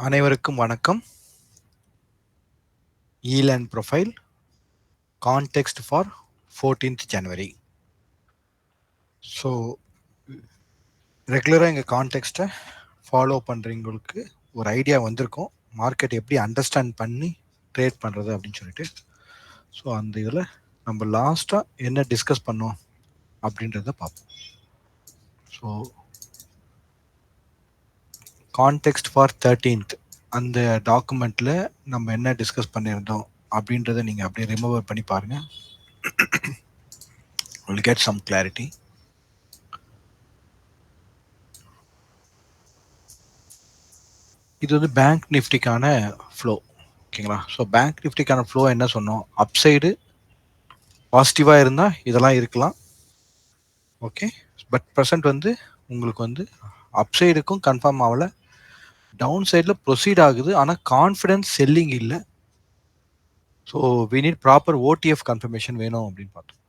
அனைவருக்கும் வணக்கம். E-Learn Profile Context for 14th January. So ரெகுலராக எங்கள் கான்டெக்ஸ்ட்டை ஃபாலோ பண்ணுறவங்களுக்கு ஒரு ஐடியா வந்திருக்கும் மார்க்கெட் எப்படி அண்டர்ஸ்டாண்ட் பண்ணி ட்ரேட் பண்ணுறது அப்படின்னு சொல்லிட்டு. ஸோ அந்த இதில் நம்ம லாஸ்ட்டாக என்ன டிஸ்கஸ் பண்ணோம் அப்படின்றத பார்ப்போம். ஸோ கான்டெக்ஸ்ட் ஃபார் 13th அந்த டாக்குமெண்ட்டில் நம்ம என்ன டிஸ்கஸ் பண்ணியிருந்தோம் அப்படின்றத நீங்கள் அப்படியே ரிமூவர் பண்ணி பாருங்கள். will get some clarity. இது வந்து பேங்க் நிஃப்டிக்கான ஃப்ளோ, ஓகேங்களா? ஸோ பேங்க் நிஃப்டிக்கான ஃப்ளோ என்ன சொன்னோம், அப்சைடு பாசிட்டிவாக இருந்தால் இதெல்லாம் இருக்கலாம், ஓகே. பட் ப்ரெசன்ட் வந்து உங்களுக்கு வந்து அப்சைடுக்கும் கன்ஃபார்ம் ஆகலை, டவுன் சைடில் ப்ரொசீட் ஆகுது, ஆனால் கான்ஃபிடன்ஸ் செல்லிங் இல்லை. So we need proper ODF confirmation வேணும் அப்படின்னு பார்த்தோம்.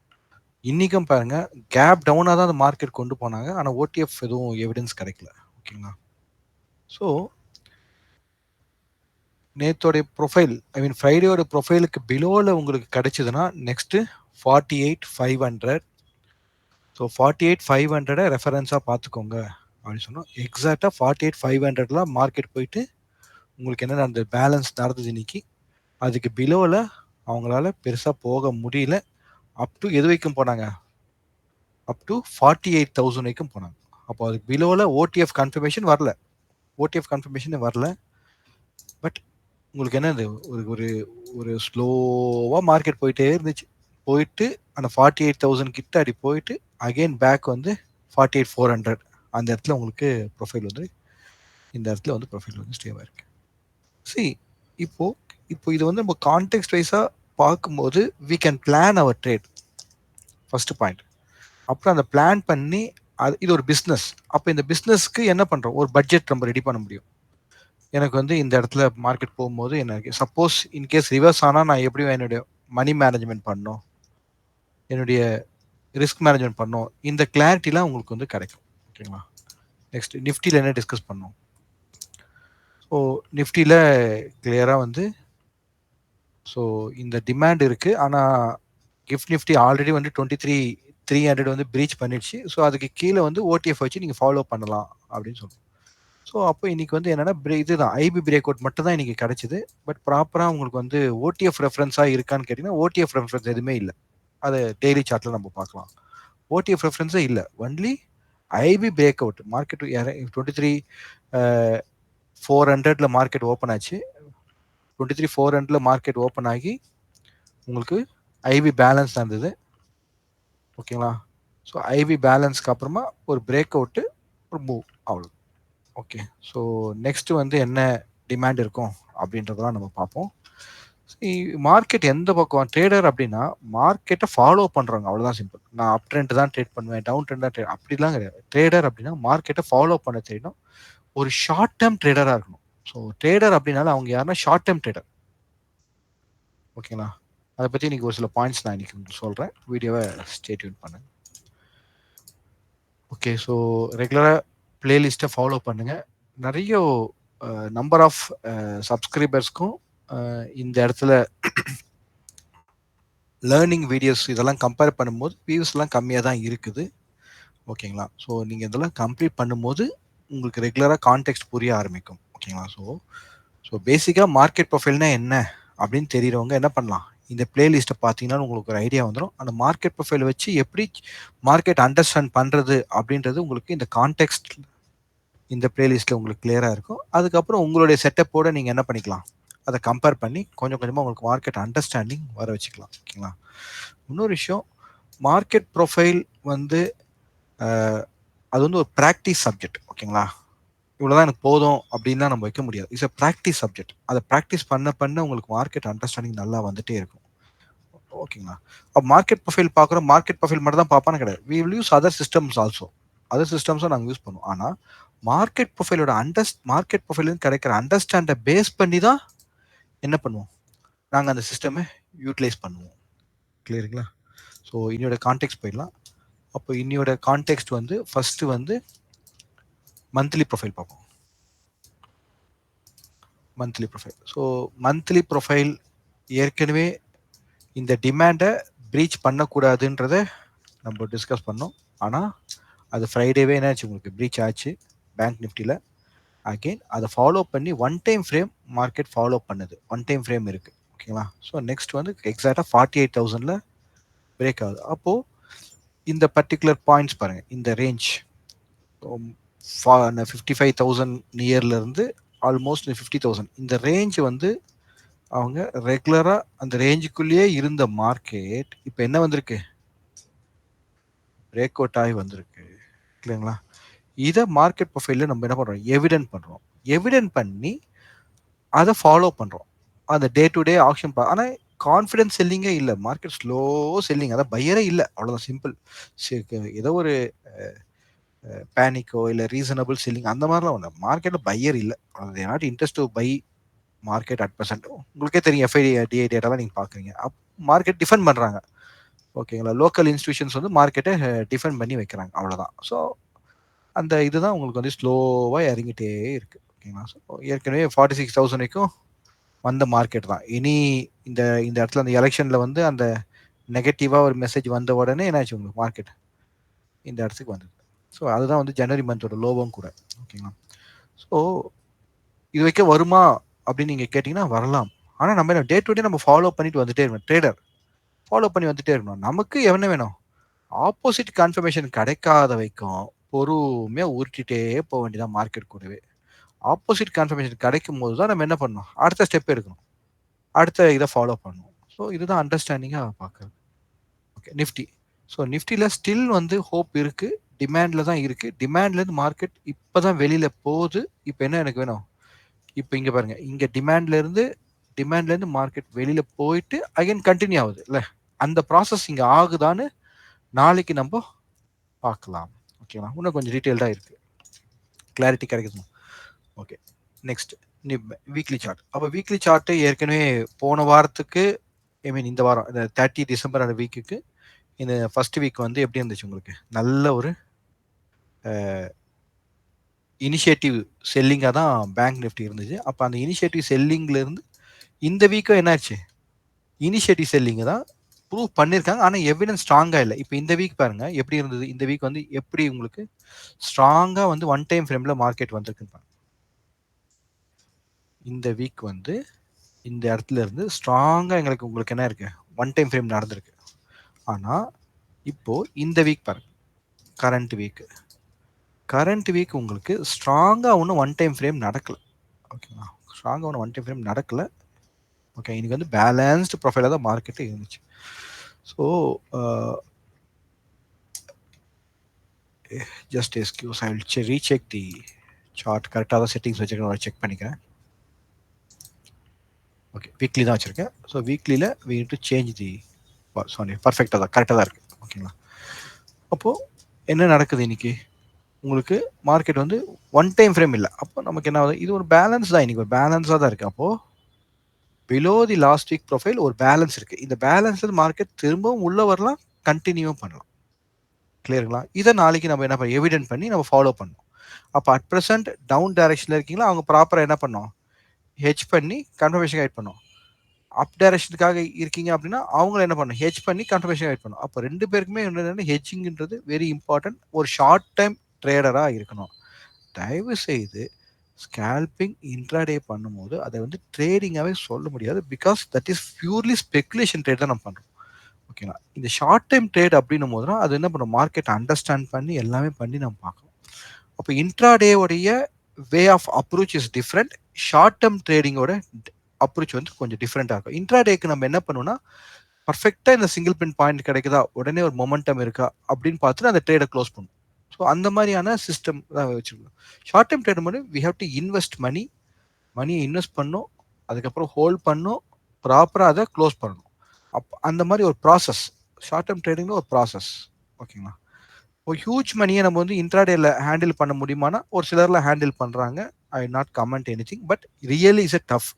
இன்றைக்கும் பாருங்கள் கேப் டவுனாக தான் அந்த மார்க்கெட் கொண்டு போனாங்க, ஆனால் ஓடிஎஃப் எதுவும் எவிடன்ஸ் கிடைக்கல, ஓகேங்களா? ஸோ நேத்தோடைய ப்ரொஃபைல், ஐ மீன் ஃப்ரைடேயோட ப்ரொஃபைலுக்கு பிலோவில் உங்களுக்கு கிடைச்சதுன்னா நெக்ஸ்ட்டு 48,500. ஸோ 48,500 ரெஃபரன்ஸாக பார்த்துக்கோங்க அப்படின்னு சொன்னோம். எக்ஸாக்டாக 48,500 மார்க்கெட் போயிட்டு உங்களுக்கு என்ன நடந்தது, பேலன்ஸ் நடந்தது இன்னைக்கு. அதுக்கு பிலோவில் அவங்களால பெருசாக போக முடியல. அப் டு எது வரைக்கும் போனாங்க, அப் டு 48,000 வரைக்கும் போனாங்க. அப்போ அதுக்கு பிலோவில் ஓடிஎஃப் கன்ஃபர்மேஷன் வரல, ஓடிஎஃப் கன்ஃபர்மேஷன் வரல. பட் உங்களுக்கு என்ன, ஒரு ஒரு ஒரு ஸ்லோவாக மார்க்கெட் போயிட்டே இருந்துச்சு. போயிட்டு அந்த 48,000 கிட்ட அடி போயிட்டு அகெயின் பேக் வந்து 48,400 அந்த இடத்துல உங்களுக்கு ப்ரொஃபைல் வந்து இந்த இடத்துல வந்து ப்ரொஃபைல் வந்து ஸ்டேவாக இருக்கு. இப்போ இது வந்து நம்ம கான்டெக்ஸ்ட் வைஸாக பார்க்கும்போது we can plan our trade, first point. அப்புறம் அந்த பிளான் பண்ணி இது ஒரு பிஸ்னஸ். அப்போ இந்த பிஸ்னஸ்க்கு என்ன பண்ணுறோம், ஒரு பட்ஜெட் நம்ம ரெடி பண்ண முடியும். எனக்கு வந்து இந்த இடத்துல மார்க்கெட் போகும்போது எனக்கு சப்போஸ் இன்கேஸ் ரிவர்ஸ் ஆனால் நான் எப்படியும் என்னுடைய மணி மேனேஜ்மெண்ட் பண்ணணும், என்னுடைய ரிஸ்க் மேனேஜ்மெண்ட் பண்ணணும், இந்த கிளாரிட்டிலாம் உங்களுக்கு வந்து கிடைக்கும், ஓகேங்களா? நெக்ஸ்ட் நிஃப்டியில் என்ன டிஸ்கஸ் பண்ணோம். ஸோ நிஃப்டியில் கிளியராக வந்து ஸோ இந்த டிமாண்ட் இருக்குது, ஆனால் கிஃப்ட் நிஃப்டி ஆல்ரெடி வந்து 23,300 வந்து ப்ரீச் பண்ணிடுச்சு. ஸோ அதுக்கு கீழே வந்து ஓடிஎஃப் வச்சு நீங்கள் ஃபாலோ பண்ணலாம் அப்படின்னு சொல்லுவோம். ஸோ அப்போ இன்னைக்கு வந்து என்னன்னா இதுதான் ஐபி பிரேக் அவுட் மட்டும் தான் இன்னைக்கு கிடைச்சிது. பட் ப்ராப்பராக உங்களுக்கு வந்து ஓடிஎஃப் ரெஃபரன்ஸாக இருக்கான்னு கேட்டிங்கன்னா ஓடிஎஃப் ரெஃபரன்ஸ் எதுவுமே இல்லை. அதை டெய்லி சார்ட்டில் நம்ம பார்க்கலாம். ஓடிஎஃப் ரெஃபரன்ஸே இல்லை, only IP break out. Market 23,400 market open ஆச்சு. 23,400 மார்க்கெட் ஓப்பன் ஆகி உங்களுக்கு ஐபி பேலன்ஸ் இருந்தது, ஓகேங்களா? ஸோ ஐபி பேலன்ஸ்க்கு அப்புறமா ஒரு பிரேக் அவுட்டு, ஒரு மூவ், அவ்வளோ. ஓகே, ஸோ நெக்ஸ்ட் வந்து என்ன டிமாண்ட் இருக்கும் அப்படின்றதெல்லாம் நம்ம பார்ப்போம். மார்க்கெட் எந்த பக்கம் ட்ரேடர் அப்படின்னா மார்க்கெட்டை ஃபாலோ பண்ணுறாங்க, அவ்வளோதான் சிம்பிள். நான் அப் ட்ரெண்ட் தான் ட்ரேட் பண்ணுவேன், டவுன் ட்ரெண்ட் தான் ட்ரேட், அப்படிலாம் கிடையாது. ட்ரேடர் அப்படின்னா மார்க்கெட்டை ஃபாலோ பண்ண தெரியணும், ஒரு ஷார்ட் டேர்ம் ட்ரேடராக இருக்கணும். ஸோ ட்ரேடர் அப்படின்னால அவங்க யாருன்னா ஷார்ட் டேர்ம் ட்ரேடர், ஓகேங்களா? அதை பற்றி இன்னைக்கு ஒரு சில பாயிண்ட்ஸ் நான் இன்னைக்கு சொல்கிறேன், வீடியோவை ஸ்டே டியூன் பண்ணுங்க. ஓகே, ஸோ ரெகுலராக பிளேலிஸ்ட்டை ஃபாலோ பண்ணுங்கள். நிறைய நம்பர் ஆஃப் சப்ஸ்கிரைபர்ஸ்க்கும் இந்த இடத்துல லேர்னிங் வீடியோஸ் இதெல்லாம் கம்பேர் பண்ணும்போது வியூஸ்லாம் கம்மியாக தான் இருக்குது, ஓகேங்களா? ஸோ நீங்கள் இதெல்லாம் கம்ப்ளீட் பண்ணும்போது உங்களுக்கு ரெகுலராக கான்டெக்ஸ்ட் புரிய ஆரம்பிக்கும், ஓகேங்களா? ஸோ பேசிக்காக மார்க்கெட் ப்ரொஃபைல்னா என்ன அப்படின்னு தெரிகிறவங்க என்ன பண்ணலாம், இந்த பிளேலிஸ்ட்டை பார்த்தீங்கன்னா உங்களுக்கு ஒரு ஐடியா வந்துடும். அந்த மார்க்கெட் ப்ரொஃபைல் வச்சு எப்படி மார்க்கெட் அண்டர்ஸ்டாண்ட் பண்ணுறது அப்படின்றது உங்களுக்கு இந்த கான்டெக்ஸ்ட் இந்த பிளேலிஸ்ட்டில் உங்களுக்கு கிளியராக இருக்கும். அதுக்கப்புறம் உங்களுடைய செட்டப்போடு நீங்கள் என்ன பண்ணிக்கலாம், அதை கம்பேர் பண்ணி கொஞ்சம் கொஞ்சமாக உங்களுக்கு மார்க்கெட் அண்டர்ஸ்டாண்டிங் வர வச்சுக்கலாம், ஓகேங்களா? இன்னொரு விஷயம், மார்க்கெட் ப்ரொஃபைல் வந்து அது வந்து ஒரு ப்ராக்டிஸ் சப்ஜெக்ட், ஓகேங்களா? இவ்வளோதான் எனக்கு போதும் அப்படின்லாம் நம்ம வைக்க முடியாது. It's a practice subject. அதை ப்ராக்டிஸ் பண்ண பண்ண உங்களுக்கு மார்க்கெட் அண்டர்ஸ்டாண்டிங் நல்லா வந்துட்டே இருக்கும், ஓகேங்களா? அப்போ மார்க்கெட் ப்ரொஃபைல் பார்க்குறோம், மார்க்கெட் ப்ரொஃபைல் மட்டும் தான் பார்ப்பான்னு கிடையாது. We will use other systems also, other சிஸ்டம்ஸும் நாங்கள் யூஸ் பண்ணுவோம். ஆனால் மார்க்கெட் ப்ரொஃபைலோட மார்க்கெட் ப்ரொஃபைலேருந்து கிடைக்கிற அண்டர்ஸ்டாண்டை பேஸ் பண்ணி தான் என்ன பண்ணுவோம், நாங்கள் அந்த சிஸ்டமை யூட்டிலைஸ் பண்ணுவோம், கிளியருங்களா? ஸோ இன்னையோட கான்டெக்ட் போயிடலாம். அப்போ இன்னையோட கான்டெக்ட் வந்து ஃபர்ஸ்ட் வந்து மந்த்லி ப்ரொஃபைல் பார்ப்போம். Monthly profile. So monthly profile ஏற்கனவே இந்த டிமாண்டை ப்ரீச் பண்ணக்கூடாதுன்றத நம்ம டிஸ்கஸ் பண்ணோம். ஆனால் அது ஃப்ரைடேவே என்னாச்சு உங்களுக்கு ப்ரீச் ஆச்சு பேங்க் நிஃப்டியில். அகெயின் அதை ஃபாலோ பண்ணி one time frame market follow பண்ணுது. ஒன் டைம் ஃப்ரேம் இருக்குது. ஓகேங்களா? ஸோ நெக்ஸ்ட் வந்து எக்ஸாக்டாக 48,000 பிரேக் ஆகுது. அப்போது இந்த பர்டிகுலர் பாயிண்ட்ஸ் பாருங்கள், இந்த ரேஞ்ச் 55,000 நியர்லேருந்து ஆல்மோஸ்ட் 50,000 இந்த ரேஞ்ச் வந்து அவங்க ரெகுலராக அந்த ரேஞ்சுக்குள்ளேயே இருந்த மார்க்கெட் இப்போ என்ன வந்திருக்கு, பிரேக் அவுட் ஆகி வந்திருக்கு. இல்லைங்களா? இதை மார்க்கெட் ப்ரொஃபைலில் நம்ம என்ன பண்ணுறோம், எவிடென்ட் பண்ணுறோம். எவிடென்ட் பண்ணி அதை ஃபாலோ பண்ணுறோம். அந்த டே டு டே ஆப்ஷன். ஆனால் கான்ஃபிடன்ஸ் செல்லிங்கே இல்லை, மார்க்கெட் ஸ்லோ செல்லிங். அதான் பையரே இல்லை, அவ்வளோதான் சிம்பிள். ஏதோ ஒரு பேனிக்கோ இல்லை ரீசனபிள் செல்லிங் அந்த மாதிரிலாம் ஒன்று. மார்க்கெட்டில் பையர் இல்லை, அது not interest to buy market at present. உங்களுக்கே தெரியும், எஃப்ஐடி டிஐ டேட்டாலாம் நீங்கள் பார்க்குறீங்க. மார்க்கெட் டிஃபெண்ட் பண்ணுறாங்க. ஓகேங்களா? லோக்கல் இன்ஸ்டியூஷன்ஸ் வந்து மார்க்கெட்டை டிஃபெண்ட் பண்ணி வைக்கிறாங்க, அவ்வளோதான். ஸோ அந்த இதுதான் உங்களுக்கு வந்து ஸ்லோவாக இறங்கிட்டே இருக்குது. ஓகேங்களா? ஸோ ஏற்கனவே 46,000 வரைக்கும் வந்த மார்க்கெட் தான். இனி இந்த இந்த இடத்துல அந்த எலெக்ஷனில் வந்து அந்த நெகட்டிவாக ஒரு மெசேஜ் வந்த உடனே என்னாச்சு உங்களுக்கு மார்க்கெட் இந்த இடத்துக்கு வந்தது. ஸோ அதுதான் வந்து ஜனவரி மந்தோட லோவும் கூட. ஓகேங்களா? ஸோ இது வைக்க வருமா அப்படின்னு நீங்கள் கேட்டிங்கன்னா வரலாம். ஆனால் நம்ம என்ன டே டு டே நம்ம ஃபாலோ பண்ணிட்டு வந்துட்டே இருக்கணும். ட்ரேடர் ஃபாலோ பண்ணி வந்துட்டே இருக்கணும். நமக்கு என்ன வேணும், ஆப்போசிட் கன்ஃபர்மேஷன் கிடைக்காத வரைக்கும் பொறுமையாக உருட்டிகிட்டே போக வேண்டியதான் மார்க்கெட் கூடவே. ஆப்போசிட் கன்ஃபர்மேஷன் கிடைக்கும் போது தான் நம்ம என்ன பண்ணணும், அடுத்த ஸ்டெப் எடுக்கணும், அடுத்த இதை ஃபாலோ பண்ணணும். ஸோ இதுதான் அண்டர்ஸ்டாண்டிங்காக பார்க்குறது. Okay, Nifty. ஸோ நிஃப்டியில் ஸ்டில் வந்து ஹோப் இருக்குது, டிமாண்டில் தான் இருக்குது. டிமாண்ட்லேருந்து மார்க்கெட் இப்போ தான் வெளியில் போகுது. இப்போ என்ன எனக்கு வேணும், இப்போ இங்கே பாருங்கள், இங்கே டிமாண்ட்லேருந்து மார்க்கெட் வெளியில் போயிட்டு அகைன் கண்டினியூ ஆகுது இல்லை, அந்த ப்ராசஸ் இங்கே ஆகுதான்னு நாளைக்கு நம்ம பார்க்கலாம். ஓகேவா? இன்னும் கொஞ்சம் டீட்டெயில்டாக இருக்குது, கிளாரிட்டி கிடைக்குது. Okay, next weekly chart. அப்போ வீக்லி சார்ட்டு ஏற்கனவே போன வாரத்துக்கு, ஐ மீன் இந்த வாரம் இந்த 30 டிசம்பர் அந்த வீக்குக்கு இந்த ஃபர்ஸ்ட் வீக் வந்து எப்படி இருந்துச்சு உங்களுக்கு, நல்ல ஒரு இனிஷியேட்டிவ் செல்லிங்காக தான் பேங்க் நிஃப்டி இருந்துச்சு. அப்போ அந்த இனிஷியேட்டிவ் செல்லிங்லேருந்து இந்த வீக்கும் என்னாச்சு, இனிஷியேட்டிவ் செல்லிங் தான் ப்ரூவ் பண்ணியிருக்காங்க. ஆனால் எவிடன்ஸ் ஸ்ட்ராங்காக இல்லை. இப்போ இந்த வீக் பாருங்கள் எப்படி இருந்தது. இந்த வீக் வந்து எப்படி உங்களுக்கு ஸ்ட்ராங்காக வந்து ஒன் டைம் ஃப்ரேமில் மார்க்கெட் வந்திருக்குன்னு பாருங்க. இந்த வீக் வந்து இந்த இடத்துல இருந்து ஸ்ட்ராங்காக எங்களுக்கு உங்களுக்கு என்ன இருக்கு, ஒன் டைம் ஃப்ரேம் நடந்திருக்கு. ஆனால் இப்போ இந்த வீக் பாருங்க, கரண்ட் வீக் உங்களுக்கு ஸ்ட்ராங்காக ஒன்றும் ஒன் டைம் ஃப்ரேம் நடக்கலை. ஓகேங்களா? ஸ்ட்ராங்காக ஒன்றும் ஒன் டைம் ஃப்ரேம் நடக்கலை. ஓகே, இன்னைக்கு வந்து பேலன்ஸ்டு ப்ரொஃபைலாக தான் மார்க்கெட்டு இருந்துச்சு. So just excuse, I will recheck the chart. கரெக்டாக தான் செட்டிங்ஸ் வச்சுருக்கேன், செக் பண்ணிக்கிறேன். ஓகே, வீக்லி தான் வச்சுருக்கேன். ஸோ வீக்லியில் we need to change the, sorry, பர்ஃபெக்டாக தான், கரெக்டாக தான் இருக்குது. ஓகேங்களா? அப்போது என்ன நடக்குது இன்னைக்கு உங்களுக்கு, மார்க்கெட் வந்து ஒன் டைம் ஃப்ரேம் இல்லை. அப்போ நமக்கு என்ன ஆகுது, இது ஒரு பேலன்ஸ் தான், இன்னைக்கு ஒரு பேலன்ஸாக தான் இருக்குது. அப்போது below the last week profile ஒரு பேலன்ஸ் இருக்குது. இந்த பேலன்ஸில் மார்க்கெட் திரும்பவும் உள்ளே வரலாம், கண்டினியூவும் பண்ணலாம். கிளியருங்களா? இதை நாளைக்கு நம்ம என்ன பண்ண எவிடென்ட் பண்ணி நம்ம ஃபாலோ பண்ணணும். அப்போ அட் ப்ரெசென்ட் டவுன் டைரக்ஷனில் இருக்கீங்களா, அவங்க ப்ராப்பராக என்ன பண்ணோம், ஹெட்ஜ் பண்ணி கன்ஃபர்மேஷன் கைட் பண்ணோம். அப் டைரக்ஷனுக்காக இருக்கீங்க அப்படின்னா அவங்கள என்ன பண்ணணும், ஹெட்ஜ் பண்ணி கன்ஃபர்மேஷன் கைட் பண்ணணும். அப்போ ரெண்டு பேருக்குமே என்ன, ஹெட்ஜிங்ன்றது வெரி இம்பார்ட்டன்ட். ஒரு ஷார்ட் டைம் ட்ரேடராக இருக்கணும். தயவு செய்து ஸ்கேல்பிங் இன்ட்ராடே பண்ணும்போது அதை வந்து ட்ரேடிங்காகவே சொல்ல முடியாது. Because that is purely speculation trade தான் நம்ம பண்ணுறோம். ஓகேங்களா? இந்த ஷார்ட் டைம் ட்ரேட் அப்படின்னும் போது தான் அது என்ன பண்ணும், மார்க்கெட் அண்டர்ஸ்டாண்ட் பண்ணி எல்லாமே பண்ணி நம்ம பார்க்கணும். அப்போ இன்ட்ராடேவுடைய way of approach is different. Short term ட்ரேடிங்கோட அப்ரோச் வந்து கொஞ்சம் டிஃப்ரெண்டாக இருக்கும். இன்ட்ராடேக்கு நம்ம என்ன பண்ணுவோம்னா, பர்ஃபெக்டாக இந்த சிங்கிள் பின் பாயிண்ட் கிடைக்குதா, உடனே ஒரு மொமெண்டம் இருக்கா அப்படின்னு பார்த்துட்டு அந்த ட்ரேடை க்ளோஸ் பண்ணும். ஸோ அந்த மாதிரியான சிஸ்டம் தான் வச்சுருக்கோம். ஷார்ட் டைம் ட்ரேட் பண்ணி வி ஹேவ் டு இன்வெஸ்ட் மணியை இன்வெஸ்ட் பண்ணும், அதுக்கப்புறம் ஹோல்ட் பண்ணும், ப்ராப்பராக அதை க்ளோஸ் பண்ணணும். அந்த மாதிரி ஒரு ப்ராசஸ் ஷார்ட் டேர்ம் ட்ரேடிங்ல ஒரு ப்ராசஸ். ஓகேங்களா? ஒரு ஹியூஜ் மணியை நம்ம வந்து இன்ட்ராடேல ஹேண்டில் பண்ண முடியுமானா ஒரு சிலர்ல ஹேண்டில் பண்ணுறாங்க. I not comment any thing, but really is a tough.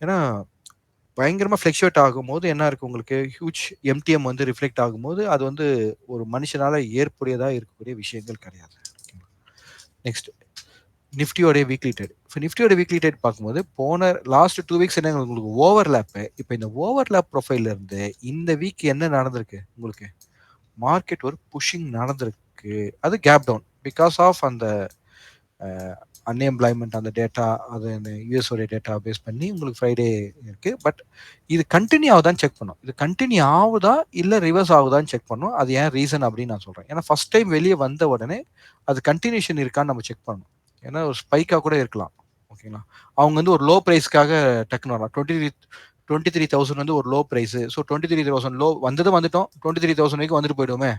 ஏன்னா பயங்கரமாக ஃப்ளக்சுவேட் ஆகும்போது என்ன இருக்குது உங்களுக்கு, ஹியூஜ் எம்டிஎம் வந்து ரிஃப்ளெக்ட் ஆகும்போது அது வந்து ஒரு மனுஷனால் ஏற்புடையதாக இருக்கக்கூடிய விஷயங்கள் கிடையாது. நெக்ஸ்ட் நிஃப்டியோடைய வீக்லி ட்ரேட். இப்போ நிஃப்டியோட வீக்லி ட்ரேட் பார்க்கும்போது போன லாஸ்ட் 2 வீக்ஸ் என்ன உங்களுக்கு ஓவர்லேப்பு. இப்போ இந்த ஓவர்லேப் ப்ரொஃபைல்ல இருந்து இந்த வீக் என்ன நடந்திருக்கு உங்களுக்கு? மார்க்கெட் ஒரு புஷிங் நடந்திருக்கு. அது கேப் டவுன் பிகாஸ் ஆஃப் அந்த அன்எம்ப்ளாய்மெண்ட் அந்த டேட்டா, அது அந்த யூஎஸ் உடைய டேட்டா பேஸ் பண்ணி உங்களுக்கு ஃப்ரைடே இருக்கு. பட் இது கண்டினியூ ஆகுதான்னு செக் பண்ணும். இது கண்டினியூ ஆகுதா இல்லை ரிவர்ஸ் ஆகுதான்னு செக் பண்ணும். அது ஏன் ரீசன் அப்படின்னு நான் சொல்கிறேன். ஏன்னா ஃபர்ஸ்ட் டைம் வெளியே வந்த உடனே அது கண்டினியூஷன் இருக்கான்னு நம்ம செக் பண்ணணும். ஏன்னா ஒரு ஸ்பைக்காக கூட இருக்கலாம். ஓகேங்களா? அவங்க வந்து ஒரு லோ ப்ரைஸ்க்காக டக்குன்னு வரலாம். 23,000 வந்து ஒரு லோ ப்ரைஸ். ஸோ 23,000 லோ வந்துட்டோம். 23,000 வரைக்கும் வந்துட்டு போயிடுவோமே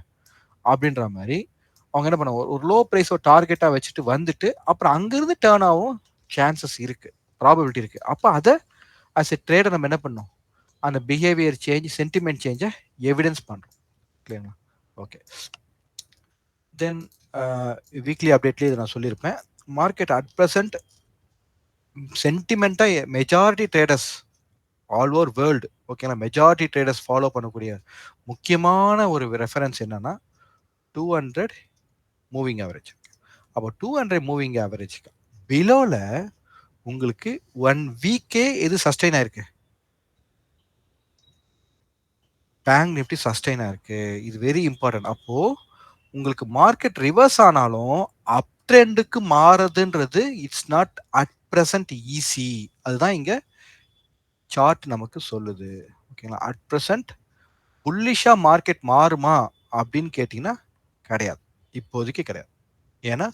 அப்படின்ற மாதிரி அவங்க என்ன பண்ணுவாங்க, ஒரு லோ ப்ரைஸ் ஒரு டார்கெட்டாக வச்சுட்டு வந்துட்டு அப்புறம் அங்கிருந்து டேர்ன் ஆகும் சான்சஸ் இருக்கு, ப்ராபபிலிட்டி இருக்கு. அப்போ அதை அஸ் எ ட்ரேடர் நம்ம என்ன பண்ணோம், அந்த பிஹேவியர் சேஞ்ச், சென்டிமெண்ட் சேஞ்சை எவிடன்ஸ் பண்ணுறோம். கிளியருங்களா? ஓகே. தென் வீக்லி அப்டேட்லேயே இதை நான் சொல்லியிருப்பேன். மார்க்கெட் அட் ப்ரெசென்ட் சென்டிமெண்ட்டாக majority traders all over world, ஓகேங்களா, மெஜாரிட்டி ட்ரேடர்ஸ் ஃபாலோ பண்ணக்கூடிய முக்கியமான ஒரு ரெஃபரன்ஸ் என்னன்னா 200 மூவிங் ஆவரேஜ். அப்போ 200 மூவிங் ஆவரேஜ் பிலோல உங்களுக்கு 1 வீக்கே எது சஸ்டெயின் ஆயிருக்கு? பேங்க் நிஃப்டி சஸ்டெயின் ஆயிருக்கு. இது வெரி இம்பார்ட்டன்ட். அப்போ உங்களுக்கு மார்க்கெட் ரிவர்ஸ் ஆனாலும் அப் ட்ரெண்டுக்கு மாறுதுன்றது it's not at present easy. அதுதான் இங்க சார்ட் நமக்கு சொல்லுது. ஓகேங்களா? அட் பிரசன்ட் புல்லிஷா மார்க்கெட் மாறுமா அப்படின்னு கேட்டீங்கன்னா கிடையாது, இப்போதைக்கு கிடையாது. ஏன்னா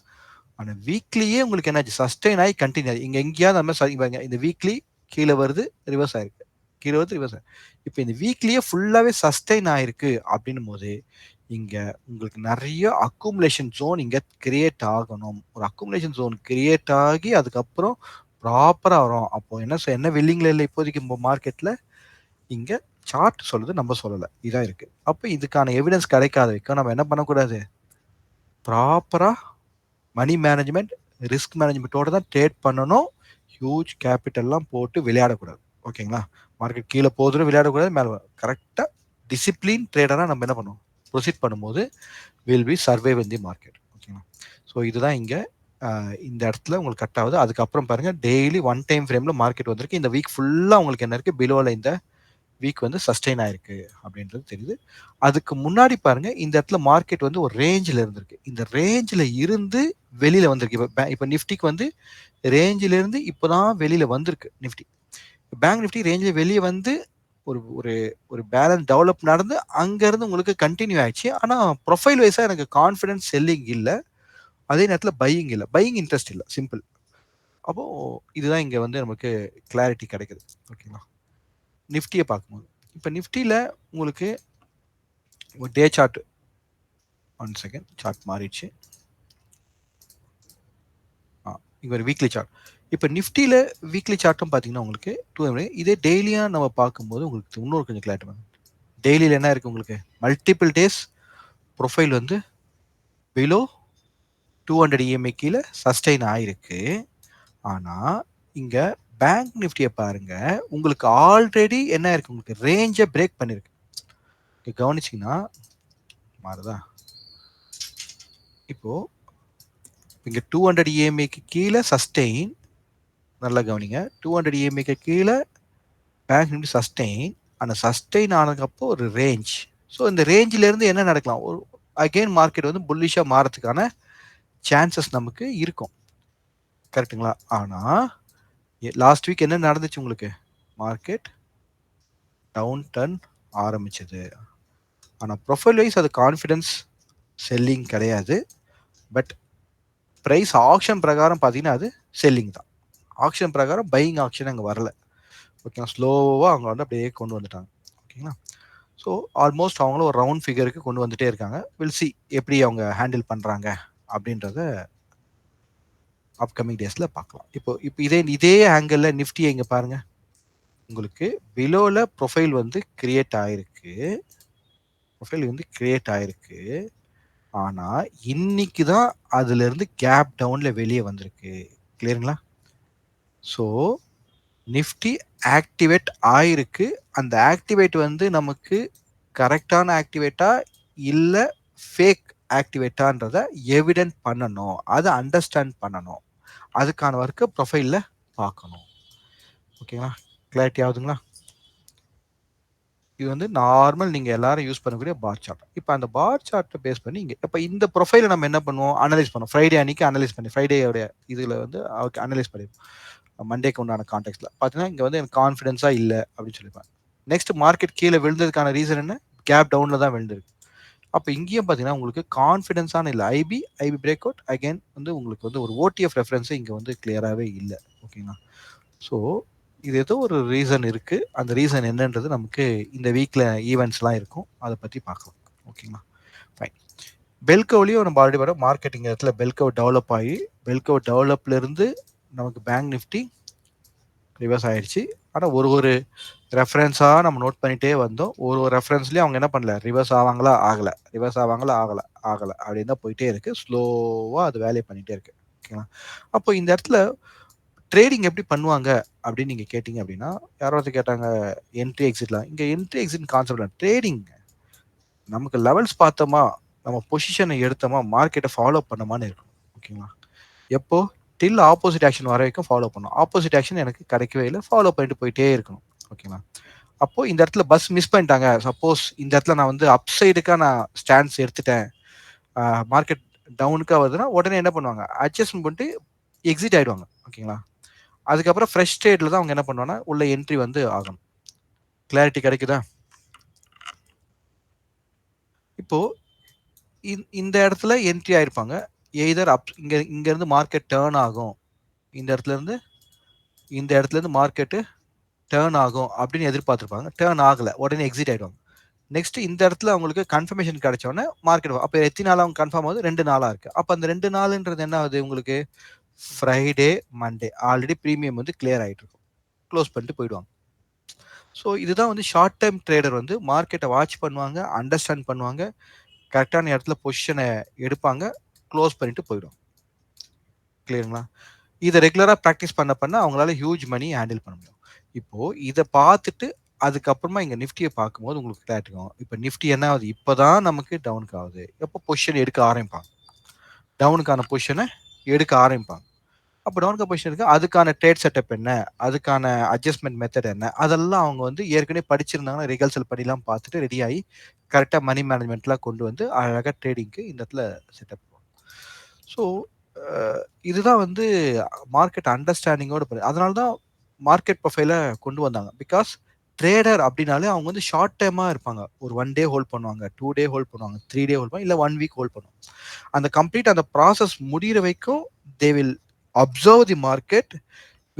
அந்த வீக்லியே உங்களுக்கு என்னாச்சு, சஸ்டெயின் ஆகி கண்டினியூ ஆகி இங்கே எங்கேயாவது அந்த மாதிரி இந்த வீக்லி கீழே வருது, ரிவர்ஸ் ஆயிருக்கு, கீழே வருது, ரிவர்ஸ் ஆயிருக்கு. இப்போ இந்த வீக்லியே ஃபுல்லாகவே சஸ்டெயின் ஆயிருக்கு அப்படின்னும் போது இங்கே உங்களுக்கு நிறைய அக்குமுலேஷன் ஜோன் இங்கே கிரியேட் ஆகணும். ஒரு அக்குமுலேஷன் ஜோன் கிரியேட் ஆகி அதுக்கப்புறம் ப்ராப்பராக வரும். அப்போ என்ன வில்லிங்கில் இல்லை இப்போதைக்கு மார்க்கெட்டில் இங்கே சார்ட் சொல்லுது, நம்ம சொல்லலை, இதான் இருக்கு. அப்போ இதுக்கான எவிடன்ஸ் கிடைக்காத வரைக்கும் நம்ம என்ன பண்ணக்கூடாது, ப்ராப்பராக மணி மேனேஜ்மெண்ட், ரிஸ்க் மேனேஜ்மெண்ட்டோட தான் ட்ரேட் பண்ணணும். ஹியூஜ் கேபிட்டல்லாம் போட்டு விளையாடக்கூடாது. ஓகேங்களா? மார்க்கெட் கீழே போதுன்னு விளையாடக்கூடாது, மேலே கரெக்டாக டிசிப்ளின் ட்ரேடராக நம்ம என்ன பண்ணுவோம், ப்ரொசீட் பண்ணும்போது will be survive in the market. ஓகேங்களா? ஸோ இதுதான் இங்கே இந்த இடத்துல உங்களுக்கு கட் ஆகுது. அதுக்கப்புறம் பாருங்கள், டெய்லி 1 டைம் ஃப்ரேமில் மார்க்கெட் வந்திருக்கு. இந்த வீக் ஃபுல்லாக உங்களுக்கு என்ன இருக்குது, பிலோவில் இந்த வீக் வந்து சஸ்டெயின் ஆயிருக்கு அப்படின்றது தெரியுது. அதுக்கு முன்னாடி பாருங்க, இந்த இடத்துல மார்க்கெட் வந்து ஒரு ரேஞ்சில் இருந்திருக்கு. இந்த ரேஞ்சில் இருந்து வெளியில வந்திருக்கு. இப்போ நிஃப்டிக்கு வந்து ரேஞ்சில இருந்து இப்போதான் வெளியில வந்திருக்கு நிஃப்டி. பேங்க் நிஃப்டி ரேஞ்சில் வெளியே வந்து ஒரு ஒரு ஒரு பேலன்ஸ் டெவலப் நடந்து அங்கேருந்து உங்களுக்கு கண்டினியூ ஆயிடுச்சு. ஆனால் ப்ரொஃபைல் வைஸாக எனக்கு கான்ஃபிடன்ஸ் செல்லிங் இல்லை, அதே நேரத்தில் பையிங் இல்லை, பையிங் இன்ட்ரெஸ்ட் இல்லை, சிம்பிள். அப்போ இதுதான் இங்கே வந்து நமக்கு கிளாரிட்டி கிடைக்குது. ஓகேங்களா? நிஃப்டியை பார்க்கும்போது இப்போ நிஃப்டியில் உங்களுக்கு ஒரு டே சார்ட், 1 செகண்ட், சார்ட் மாறிடுச்சு. இங்கே ஒரு வீக்லி சார்ட். இப்போ நிஃப்டியில் வீக்லி சார்ட்டும் பார்த்தீங்கன்னா உங்களுக்கு 2 இதே டெய்லியாக நம்ம பார்க்கும்போது உங்களுக்கு இன்னொரு கொஞ்சம் கிளாரிட்டி வரும். டெய்லியில் என்ன இருக்குது உங்களுக்கு, மல்டிபிள் டேஸ் ப்ரொஃபைல் வந்து பிலோ 200 EMA கீழே சஸ்டெயின் ஆயிருக்கு. ஆனால் இங்கே பேங்க் நிஃப்டியை பாருங்க, உங்களுக்கு ஆல்ரெடி என்ன இருக்கு, உங்களுக்கு ரேஞ்சை பிரேக் பண்ணிருக்கு. கவனிச்சிங்கன்னா மாறுதா, இப்போ இங்கே 200 EMAக்கு கீழே சஸ்டெயின், நல்லா கவனிங்க, 200 EMAக்கு கீழே பேங்க் நிஃப்டி சஸ்டெயின், அந்த சஸ்டெயின் ஆனதுக்கப்புறம் ஒரு ரேஞ்ச். ஸோ இந்த ரேஞ்சிலேருந்து என்ன நடக்கலாம், ஒரு அகெயின் மார்க்கெட் வந்து புல்லிஷாக மாறதுக்கான சான்சஸ் நமக்கு இருக்கும். கரெக்டுங்களா? ஆனால் லாஸ்ட் வீக் என்ன நடந்துச்சு உங்களுக்கு, மார்க்கெட் டவுன் டர்ன் ஆரம்பிச்சது. ஆனால் ப்ரொஃபைல் வைஸ் அது கான்ஃபிடன்ஸ் செல்லிங் கிடையாது. பட் ப்ரைஸ் ஆக்ஷன் பிரகாரம் பார்த்தீங்கன்னா அது செல்லிங் தான். ஆக்ஷன் பிரகாரம் பையிங் ஆக்ஷன் அங்கே வரல. ஓகேங்களா? ஸ்லோவாக அவங்க வந்து அப்படியே கொண்டு வந்துட்டாங்க. ஓகேங்களா? ஸோ ஆல்மோஸ்ட் அவங்களும் ஒரு ரவுண்ட் ஃபிகருக்கு கொண்டு வந்துட்டே இருக்காங்க. வில் சி எப்படி அவங்க ஹேண்டில் பண்ணுறாங்க அப்படின்றத அப்கமிங் டேஸில் பார்க்கலாம். இப்போ இப்போ இதே ஆங்கிளில் நிஃப்டியை இங்கே பாருங்க, உங்களுக்கு பிலோவில் ப்ரொஃபைல் வந்து கிரியேட் ஆயிருக்கு, ப்ரொஃபைல் வந்து கிரியேட் ஆயிருக்கு. ஆனால் இன்னைக்கு தான் அதுலேருந்து கேப் டவுனில் வெளியே வந்திருக்கு. கிளியருங்களா? ஸோ நிஃப்டி ஆக்டிவேட் ஆயிருக்கு. அந்த ஆக்டிவேட் வந்து நமக்கு கரெக்டான ஆக்டிவேட்டா இல்லை ஃபேக் ஆக்டிவேட்டான்றதை எவிடென்ட் பண்ணணும், அதை அண்டர்ஸ்டாண்ட் பண்ணணும். அதுக்கான ஒர்க்கை ப்ரொஃபைலில் பார்க்கணும். ஓகேங்களா? கிளாரிட்டி ஆகுதுங்களா? இது வந்து நார்மல் நீங்கள் எல்லாரும் யூஸ் பண்ணக்கூடிய பார் சார்ட். இப்போ அந்த பார் சார்ட்டை பேஸ் பண்ணி இங்கே இப்போ இந்த ப்ரொஃபைலை நம்ம என்ன பண்ணுவோம், அனலைஸ் பண்ணுவோம். ஃப்ரைடே அன்னைக்கு அனலைஸ் பண்ணி ஃப்ரைடேயோடைய இதில் வந்து அனலைஸ் பண்ணிடுவோம். மண்டேக்கு உண்டான கான்டெக்ட்ல பார்த்தீங்கன்னா இங்கே வந்து எனக்கு கான்ஃபிடென்ஸாக இல்லை அப்படின்னு சொல்லியிருப்பேன். நெக்ஸ்ட் மார்க்கெட் கீழே விழுந்ததுக்கான ரீசன் என்ன, கேப் டவுனில் தான் விழுந்திருக்கு. அப்போ இங்கேயும் பார்த்தீங்கன்னா உங்களுக்கு கான்ஃபிடென்ஸான இல்லை, ஐபி பிரேக் அவுட் அகைன் வந்து உங்களுக்கு வந்து ஒரு ஓடிஎஃப் ரெஃபரன்ஸு இங்கே வந்து கிளியராகவே இல்லை. ஓகேங்களா? ஸோ இது ஏதோ ஒரு ரீசன் இருக்கு. அந்த ரீசன் என்னன்றது நமக்கு இந்த வீக்ல ஈவெண்ட்ஸ்லாம் இருக்கும். அதை பத்தி பார்க்கலாம். ஓகேங்களா? ஃபைன். பெல் கர்வ்லயும் நம்ம ஆல்ரெடி வர மார்க்கெட்டிங் இடத்துல பெல் கர்வ் டெவலப் ஆகி பெல் கர்வ் டெவலப்ல இருந்து நமக்கு பேங்க் நிஃப்டி ரிவர்ஸ் ஆயிடுச்சு. ஆனால் ஒரு ரெஃபரன்ஸாக நம்ம நோட் பண்ணிட்டே வந்தோம். ஒரு ரெஃபரன்ஸ்லேயும் அவங்க என்ன பண்ணல, ரிவர்ஸ் ஆவாங்களா ஆகலை, ரிவர்ஸ் ஆவாங்களா ஆகலை ஆகலை அப்படின்னு தான் போயிட்டே இருக்கு. ஸ்லோவாக அது வேலையை பண்ணிகிட்டே இருக்கு. ஓகேங்களா? அப்போ இந்த இடத்துல ட்ரேடிங் எப்படி பண்ணுவாங்க அப்படின்னு நீங்கள் கேட்டிங்க அப்படின்னா, யாராவது கேட்டாங்க என்ட்ரி எக்ஸிட்லாம். இங்கே என்ட்ரி எக்ஸிட் கான்செப்ட் ட்ரேடிங் நமக்கு லெவல்ஸ் பார்த்தோமா, நம்ம பொசிஷனை எடுத்தோமா, மார்க்கெட்டை ஃபாலோ பண்ணமான்னு இருக்கணும். ஓகேங்களா? எப்போ டில் ஆப்போசிட் ஆக்ஷன் வர வரைக்கும் ஃபாலோ பண்ணணும். ஆப்போசிட் ஆக்ஷன் எனக்கு கிடைக்கவே இல்லை, ஃபாலோ பண்ணிட்டு போயிட்டே இருக்கணும். ஓகேங்களா? அப்போ இந்த இடத்துல பஸ் மிஸ் பண்ணிட்டாங்க, சப்போஸ் இந்த இடத்துல நான் வந்து அப் சைடுக்காக நான் ஸ்டாண்ட்ஸ் எடுத்துட்டேன், மார்க்கெட் டவுனுக்காக வருதுன்னா உடனே என்ன பண்ணுவாங்க, அட்ஜஸ்ட்மெண்ட் பண்ணிட்டு எக்ஸிட் ஆயிடுவாங்க. ஓகேங்களா? அதுக்கப்புறம் ஃப்ரெஷ் ட்ரேட்ல தான் அவங்க என்ன பண்ணுவாங்கன்னா உள்ள என்ட்ரி வந்து ஆகணும். கிளாரிட்டி கிடைக்குதா? இப்போ இந்த இடத்துல என்ட்ரி ஆயிருப்பாங்க. எய்தர் அப் இங்க இருந்து மார்க்கெட் டேர்ன் ஆகும், இந்த இடத்துல இருந்து மார்க்கெட்டு டேர்ன் ஆகும் அப்படின்னு எதிர்பார்த்துருப்பாங்க. டேர்ன் ஆகல, உடனே எக்ஸிட் ஆயிடுவாங்க. நெக்ஸ்ட் இந்த இடத்துல அவங்களுக்கு கன்ஃபர்மேஷன் கிடைச்ச உடனே மார்க்கெட் அப்போ எத்தனை நாள் அவங்க கன்ஃபார்ம் ஆகுது, 2 நாளா இருக்கு. அப்போ அந்த 2 நாளுன்றது என்ன ஆகுது உங்களுக்கு, ஃப்ரைடே மண்டே ஆல்ரெடி ப்ரீமியம் வந்து கிளியர் ஆயிட்டு இருக்கும், க்ளோஸ் பண்ணிட்டு போயிடுவாங்க. ஸோ இதுதான் வந்து ஷார்ட் டைம் ட்ரேடர் வந்து மார்க்கெட்டை வாட்ச் பண்ணுவாங்க, அண்டர்ஸ்டாண்ட் பண்ணுவாங்க, கரெக்டான இடத்துல பொசிஷனை எடுப்பாங்க, க்ளோஸ் பண்ணிட்டு போயிடும். கிளியருங்களா? இதை ரெகுலராக ப்ராக்டிஸ் பண்ண அவங்களால ஹியூஜ் மணி ஹேண்டில் பண்ண முடியும். இப்போ இதை பார்த்துட்டு அதுக்கப்புறமா இங்கே நிஃப்டியை பார்க்கும்போது உங்களுக்கு கிளாரிட்டி ஆகும். இப்போ நிஃப்டி என்ன ஆகுது, இப்போதான் நமக்கு டவுனுக்கு ஆகுது. எப்போ பொசிஷன் எடுக்க ஆரம்பிப்பாங்க, டவுனுக்கான பொசிஷனை எடுக்க ஆரம்பிப்பாங்க. அப்போ டவுனுக்கு பொசிஷன் இருக்கு, அதுக்கான ட்ரேட் செட்டப் என்ன, அதுக்கான அட்ஜஸ்ட்மெண்ட் மெத்தட் என்ன, அதெல்லாம் அவங்க வந்து ஏற்கனவே படிச்சிருந்தாங்கன்னா ரிகல்சல் பண்ணிலாம் பார்த்துட்டு ரெடி ஆகி கரெக்டாக மணி மேனேஜ்மெண்ட்லாம் கொண்டு வந்து அழகாக ட்ரேடிங்க்கு இந்த இடத்துல செட்டப். ஸோ இதுதான் வந்து மார்க்கெட் அண்டர்ஸ்டாண்டிங்கோட அதனால தான் மார்க்கெட் ப்ரொஃபைலை கொண்டு வந்தாங்க. பிகாஸ் ட்ரேடர் அப்படின்னாலே அவங்க வந்து ஷார்ட் டைமாக இருப்பாங்க. ஒரு 1 டே ஹோல்ட் பண்ணுவாங்க, 2 டே ஹோல்ட் பண்ணுவாங்க, 3 டே ஹோல்ட் பண்ணுவாங்க, இல்லை 1 வீக் ஹோல்ட் பண்ணுவாங்க. அந்த கம்ப்ளீட் அந்த ப்ராசஸ் முடிகிற வரைக்கும் they will observe the market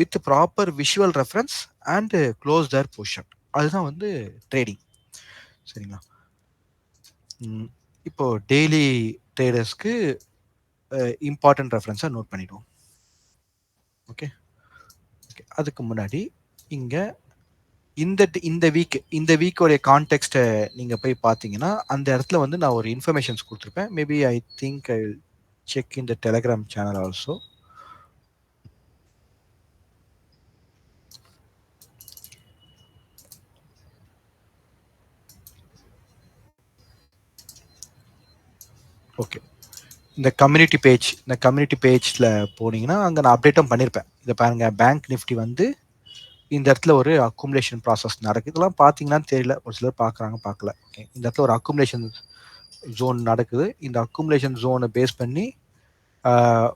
with proper visual reference and close their position. அதுதான் வந்து ட்ரேடிங். சரிங்களா? இப்போ டெய்லி ட்ரேடர்ஸ்க்கு இம்பார்ட்டன்ட் ரெஃபரன்ஸாக நோட் பண்ணிடுவோம். Okay okay. அதுக்கு முன்னாடி இங்கே இந்த வீக்கோடைய கான்டெக்ட்டை நீங்கள் போய் பார்த்தீங்கன்னா அந்த இடத்துல வந்து நான் ஒரு இன்ஃபர்மேஷன்ஸ் கொடுத்துருப்பேன். Maybe I think I will check in the Telegram channel also. Okay. இந்த கம்யூனிட்டி பேஜில் போனீங்கன்னா அங்கே நான் அப்டேட்டும் பண்ணியிருப்பேன். இதை பாருங்கள், பேங்க் நிஃப்டி வந்து இந்த இடத்துல ஒரு அக்குமுலேஷன் ப்ராசஸ் நடக்குது. இதெல்லாம் பார்த்தீங்கன்னான்னு தெரியல, ஒரு சிலர் பார்க்குறாங்க பார்க்கல. ஓகே, இந்த இடத்துல ஒரு அக்குமுலேஷன் ஜோன் நடக்குது. இந்த அக்குமுலேஷன் ஜோனை பேஸ் பண்ணி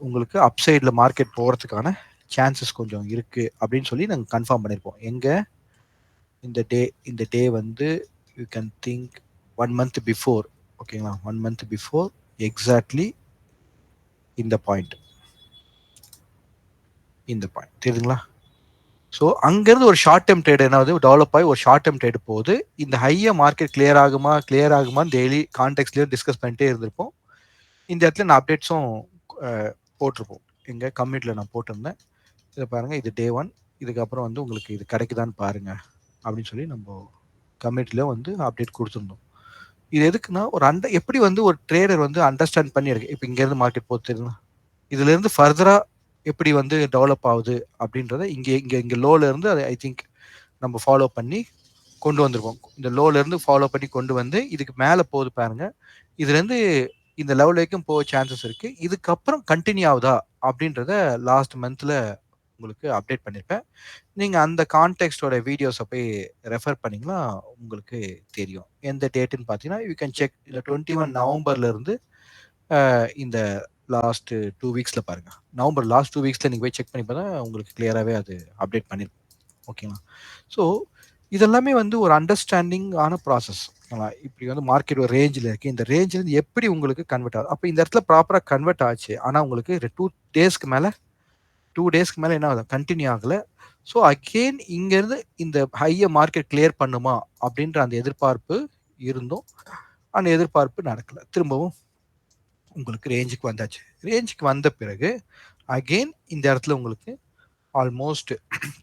உங்களுக்கு அப்சைடில் மார்க்கெட் போகிறதுக்கான சான்சஸ் கொஞ்சம் இருக்குது அப்படின்னு சொல்லி நாங்கள் கன்ஃபார்ம் பண்ணியிருப்போம். எங்கே இந்த டே வந்து you can think 1 month before. ஓகேங்களா? 1 month பிஃபோர் எக்ஸாக்ட்லி இந்த பாயிண்ட் தெரியுதுங்களா? ஸோ அங்கேருந்து ஒரு ஷார்ட் டேர்ம் ட்ரேட் என்ன டெவலப் ஆகி ஒரு ஷார்ட் டேர்ம் ட்ரேட் போகுது. இந்த ஹையை மார்க்கெட் கிளியர் ஆகுமான்னு டெய்லி கான்டெக்ட்லேயே டிஸ்கஸ் பண்ணிட்டே இருந்திருப்போம். இந்த இடத்துல நான் அப்டேட்ஸும் போட்டிருப்போம். எங்கள் கம்யூனிட்டியில் நான் போட்டிருந்தேன். இதை பாருங்கள், இது டே 1. இதுக்கப்புறம் வந்து உங்களுக்கு இது கிடைக்குதான்னு பாருங்க அப்படின்னு சொல்லி நம்ம கம்யூனிட்டியில் வந்து அப்டேட் கொடுத்துருந்தோம். இது எதுக்குன்னா ஒரு எப்படி வந்து ஒரு ட்ரேடர் வந்து அண்டர்ஸ்டாண்ட் பண்ணி இருக்கு. இப்போ இங்கேருந்து மார்க்கெட் போகுதுன்னா இதுலேருந்து ஃபர்தராக எப்படி வந்து டெவலப் ஆகுது அப்படின்றத இங்கே லோல இருந்து அதை ஐ திங்க் நம்ம ஃபாலோ பண்ணி கொண்டு வந்திருப்போம். இந்த லோல இருந்து ஃபாலோ பண்ணி கொண்டு வந்து இதுக்கு மேலே போகுது பாருங்க. இதுலேருந்து இந்த லெவல் வரைக்கும் போக சான்சஸ் இருக்கு. இதுக்கப்புறம் கண்டினியூ ஆகுதா அப்படின்றத லாஸ்ட் மந்த்ல உங்களுக்கு அப்டேட் பண்ணியிருப்பேன். நீங்க அந்த கான்டெக்ஸ்டோட வீடியோஸ போய் ரெஃபர் பண்ணீங்கன்னா உங்களுக்கு தெரியும். எந்த டேட்டுன்னு பார்த்தீங்கன்னா, யூ கேன் செக் இந்த 21 நவம்பர்ல இருந்து இந்த லாஸ்ட் 2 வீக்ஸ்ல பாருங்க. நவம்பர் லாஸ்ட் 2 வீக்ஸ்ல நீங்க போய் செக் பண்ணி பார்த்தா உங்களுக்கு கிளியராவே அது அப்டேட் பண்ணியிருப்போம். ஓகேங்களா? ஸோ இதெல்லாமே வந்து ஒரு அண்டர்ஸ்டாண்டிங் ஆன ப்ராசஸ். இப்படி வந்து மார்க்கெட் ஒரு ரேஞ்சில இருக்கு. இந்த ரேஞ்சில இருந்து எப்படி உங்களுக்கு கன்வெர்ட் ஆகுது? அப்ப இந்த இடத்துல ப்ராப்பரா கன்வெர்ட் ஆச்சு. ஆனா உங்களுக்கு 2 டேஸ்க்கு மேல என்ன ஆகுது? கன்டின்யூ ஆகல. ஸோ அகெயின் இங்கருந்து இந்த ஹைய மார்க்கெட் கிளியர் பண்ணுமா? அப்படின்ற அந்த எதிர்பார்ப்பு இருந்தும், அந்த எதிர்பார்ப்பு நடக்கல. திரும்பவும் உங்களுக்கு ரேஞ்சுக்கு வந்தாச்சு. ரேஞ்சுக்கு வந்த பிறகு அகெயின் இந்த இடத்துல உங்களுக்கு ஆல்மோஸ்ட்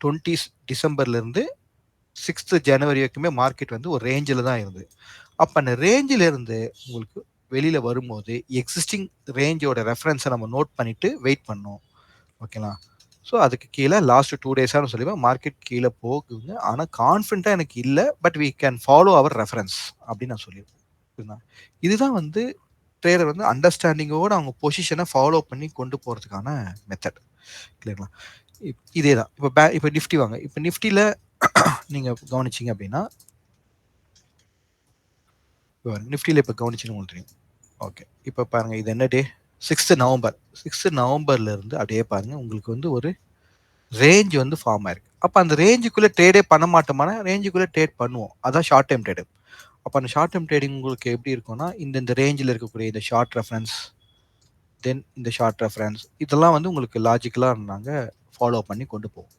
20 டிசம்பர்ல இருந்து 6th ஜனவரி வரைக்குமே மார்க்கெட் வந்து ஒரு ரேஞ்சில தான் இருந்தது. அப்ப அந்த ரேஞ்சில இருந்து உங்களுக்கு வெளியில வரும்போது எக்ஸிஸ்டிங் ரேஞ்சோட ரெஃபரன்ஸை நம்ம நோட் பண்ணிட்டு வெயிட் பண்ணோம். ஓகேங்களா? ஸோ அதுக்கு கீழே லாஸ்ட் 2 டேஸானு சொல்லுவேன் மார்க்கெட் கீழே போகுங்க. ஆனால் கான்ஃபிடென்ட்டாக எனக்கு இல்லை. But we can follow our reference அப்படின்னு நான் சொல்லியிருக்கேன். புரியுதா? இதுதான் வந்து ட்ரேடர் வந்து அண்டர்ஸ்டாண்டிங்கோட அவங்க பொசிஷனை ஃபாலோ பண்ணி கொண்டு போகிறதுக்கான மெத்தட். கிளியர்களா? இதே தான். இப்போ நிஃப்டி வாங்க. இப்போ நிஃப்டியில் நீங்கள் கவனிச்சிங்க அப்படின்னா நிஃப்டியில் இப்போ கவனிச்சுன்னு உங்களுக்கு தெரியும். ஓகே. இப்போ பாருங்கள் இது என்ன டே? 6th November. 6th நவம்பர்ல இருந்து அப்படியே பாருங்க உங்களுக்கு வந்து ஒரு ரேஞ்ச் வந்து ஃபார்ம் ஆயிருக்கு. அப்போ அந்த ரேஞ்சுக்குள்ளே ட்ரேடே பண்ண மாட்டோமானா ரேஞ்சுக்குள்ளே ட்ரேட் பண்ணுவோம். அதான் ஷார்ட் டைம் ட்ரேடு. அப்போ அந்த ஷார்ட் டைம் ட்ரேடிங் உங்களுக்கு எப்படி இருக்கும்னா இந்த ரேஞ்சில் இருக்கக்கூடிய இந்த ஷார்ட் ரெஃபரன்ஸ் தென் இந்த ஷார்ட் ரெஃபரன்ஸ் இதெல்லாம் வந்து உங்களுக்கு லாஜிக்கலாக நாங்கள் ஃபாலோ பண்ணி கொண்டு போவோம்.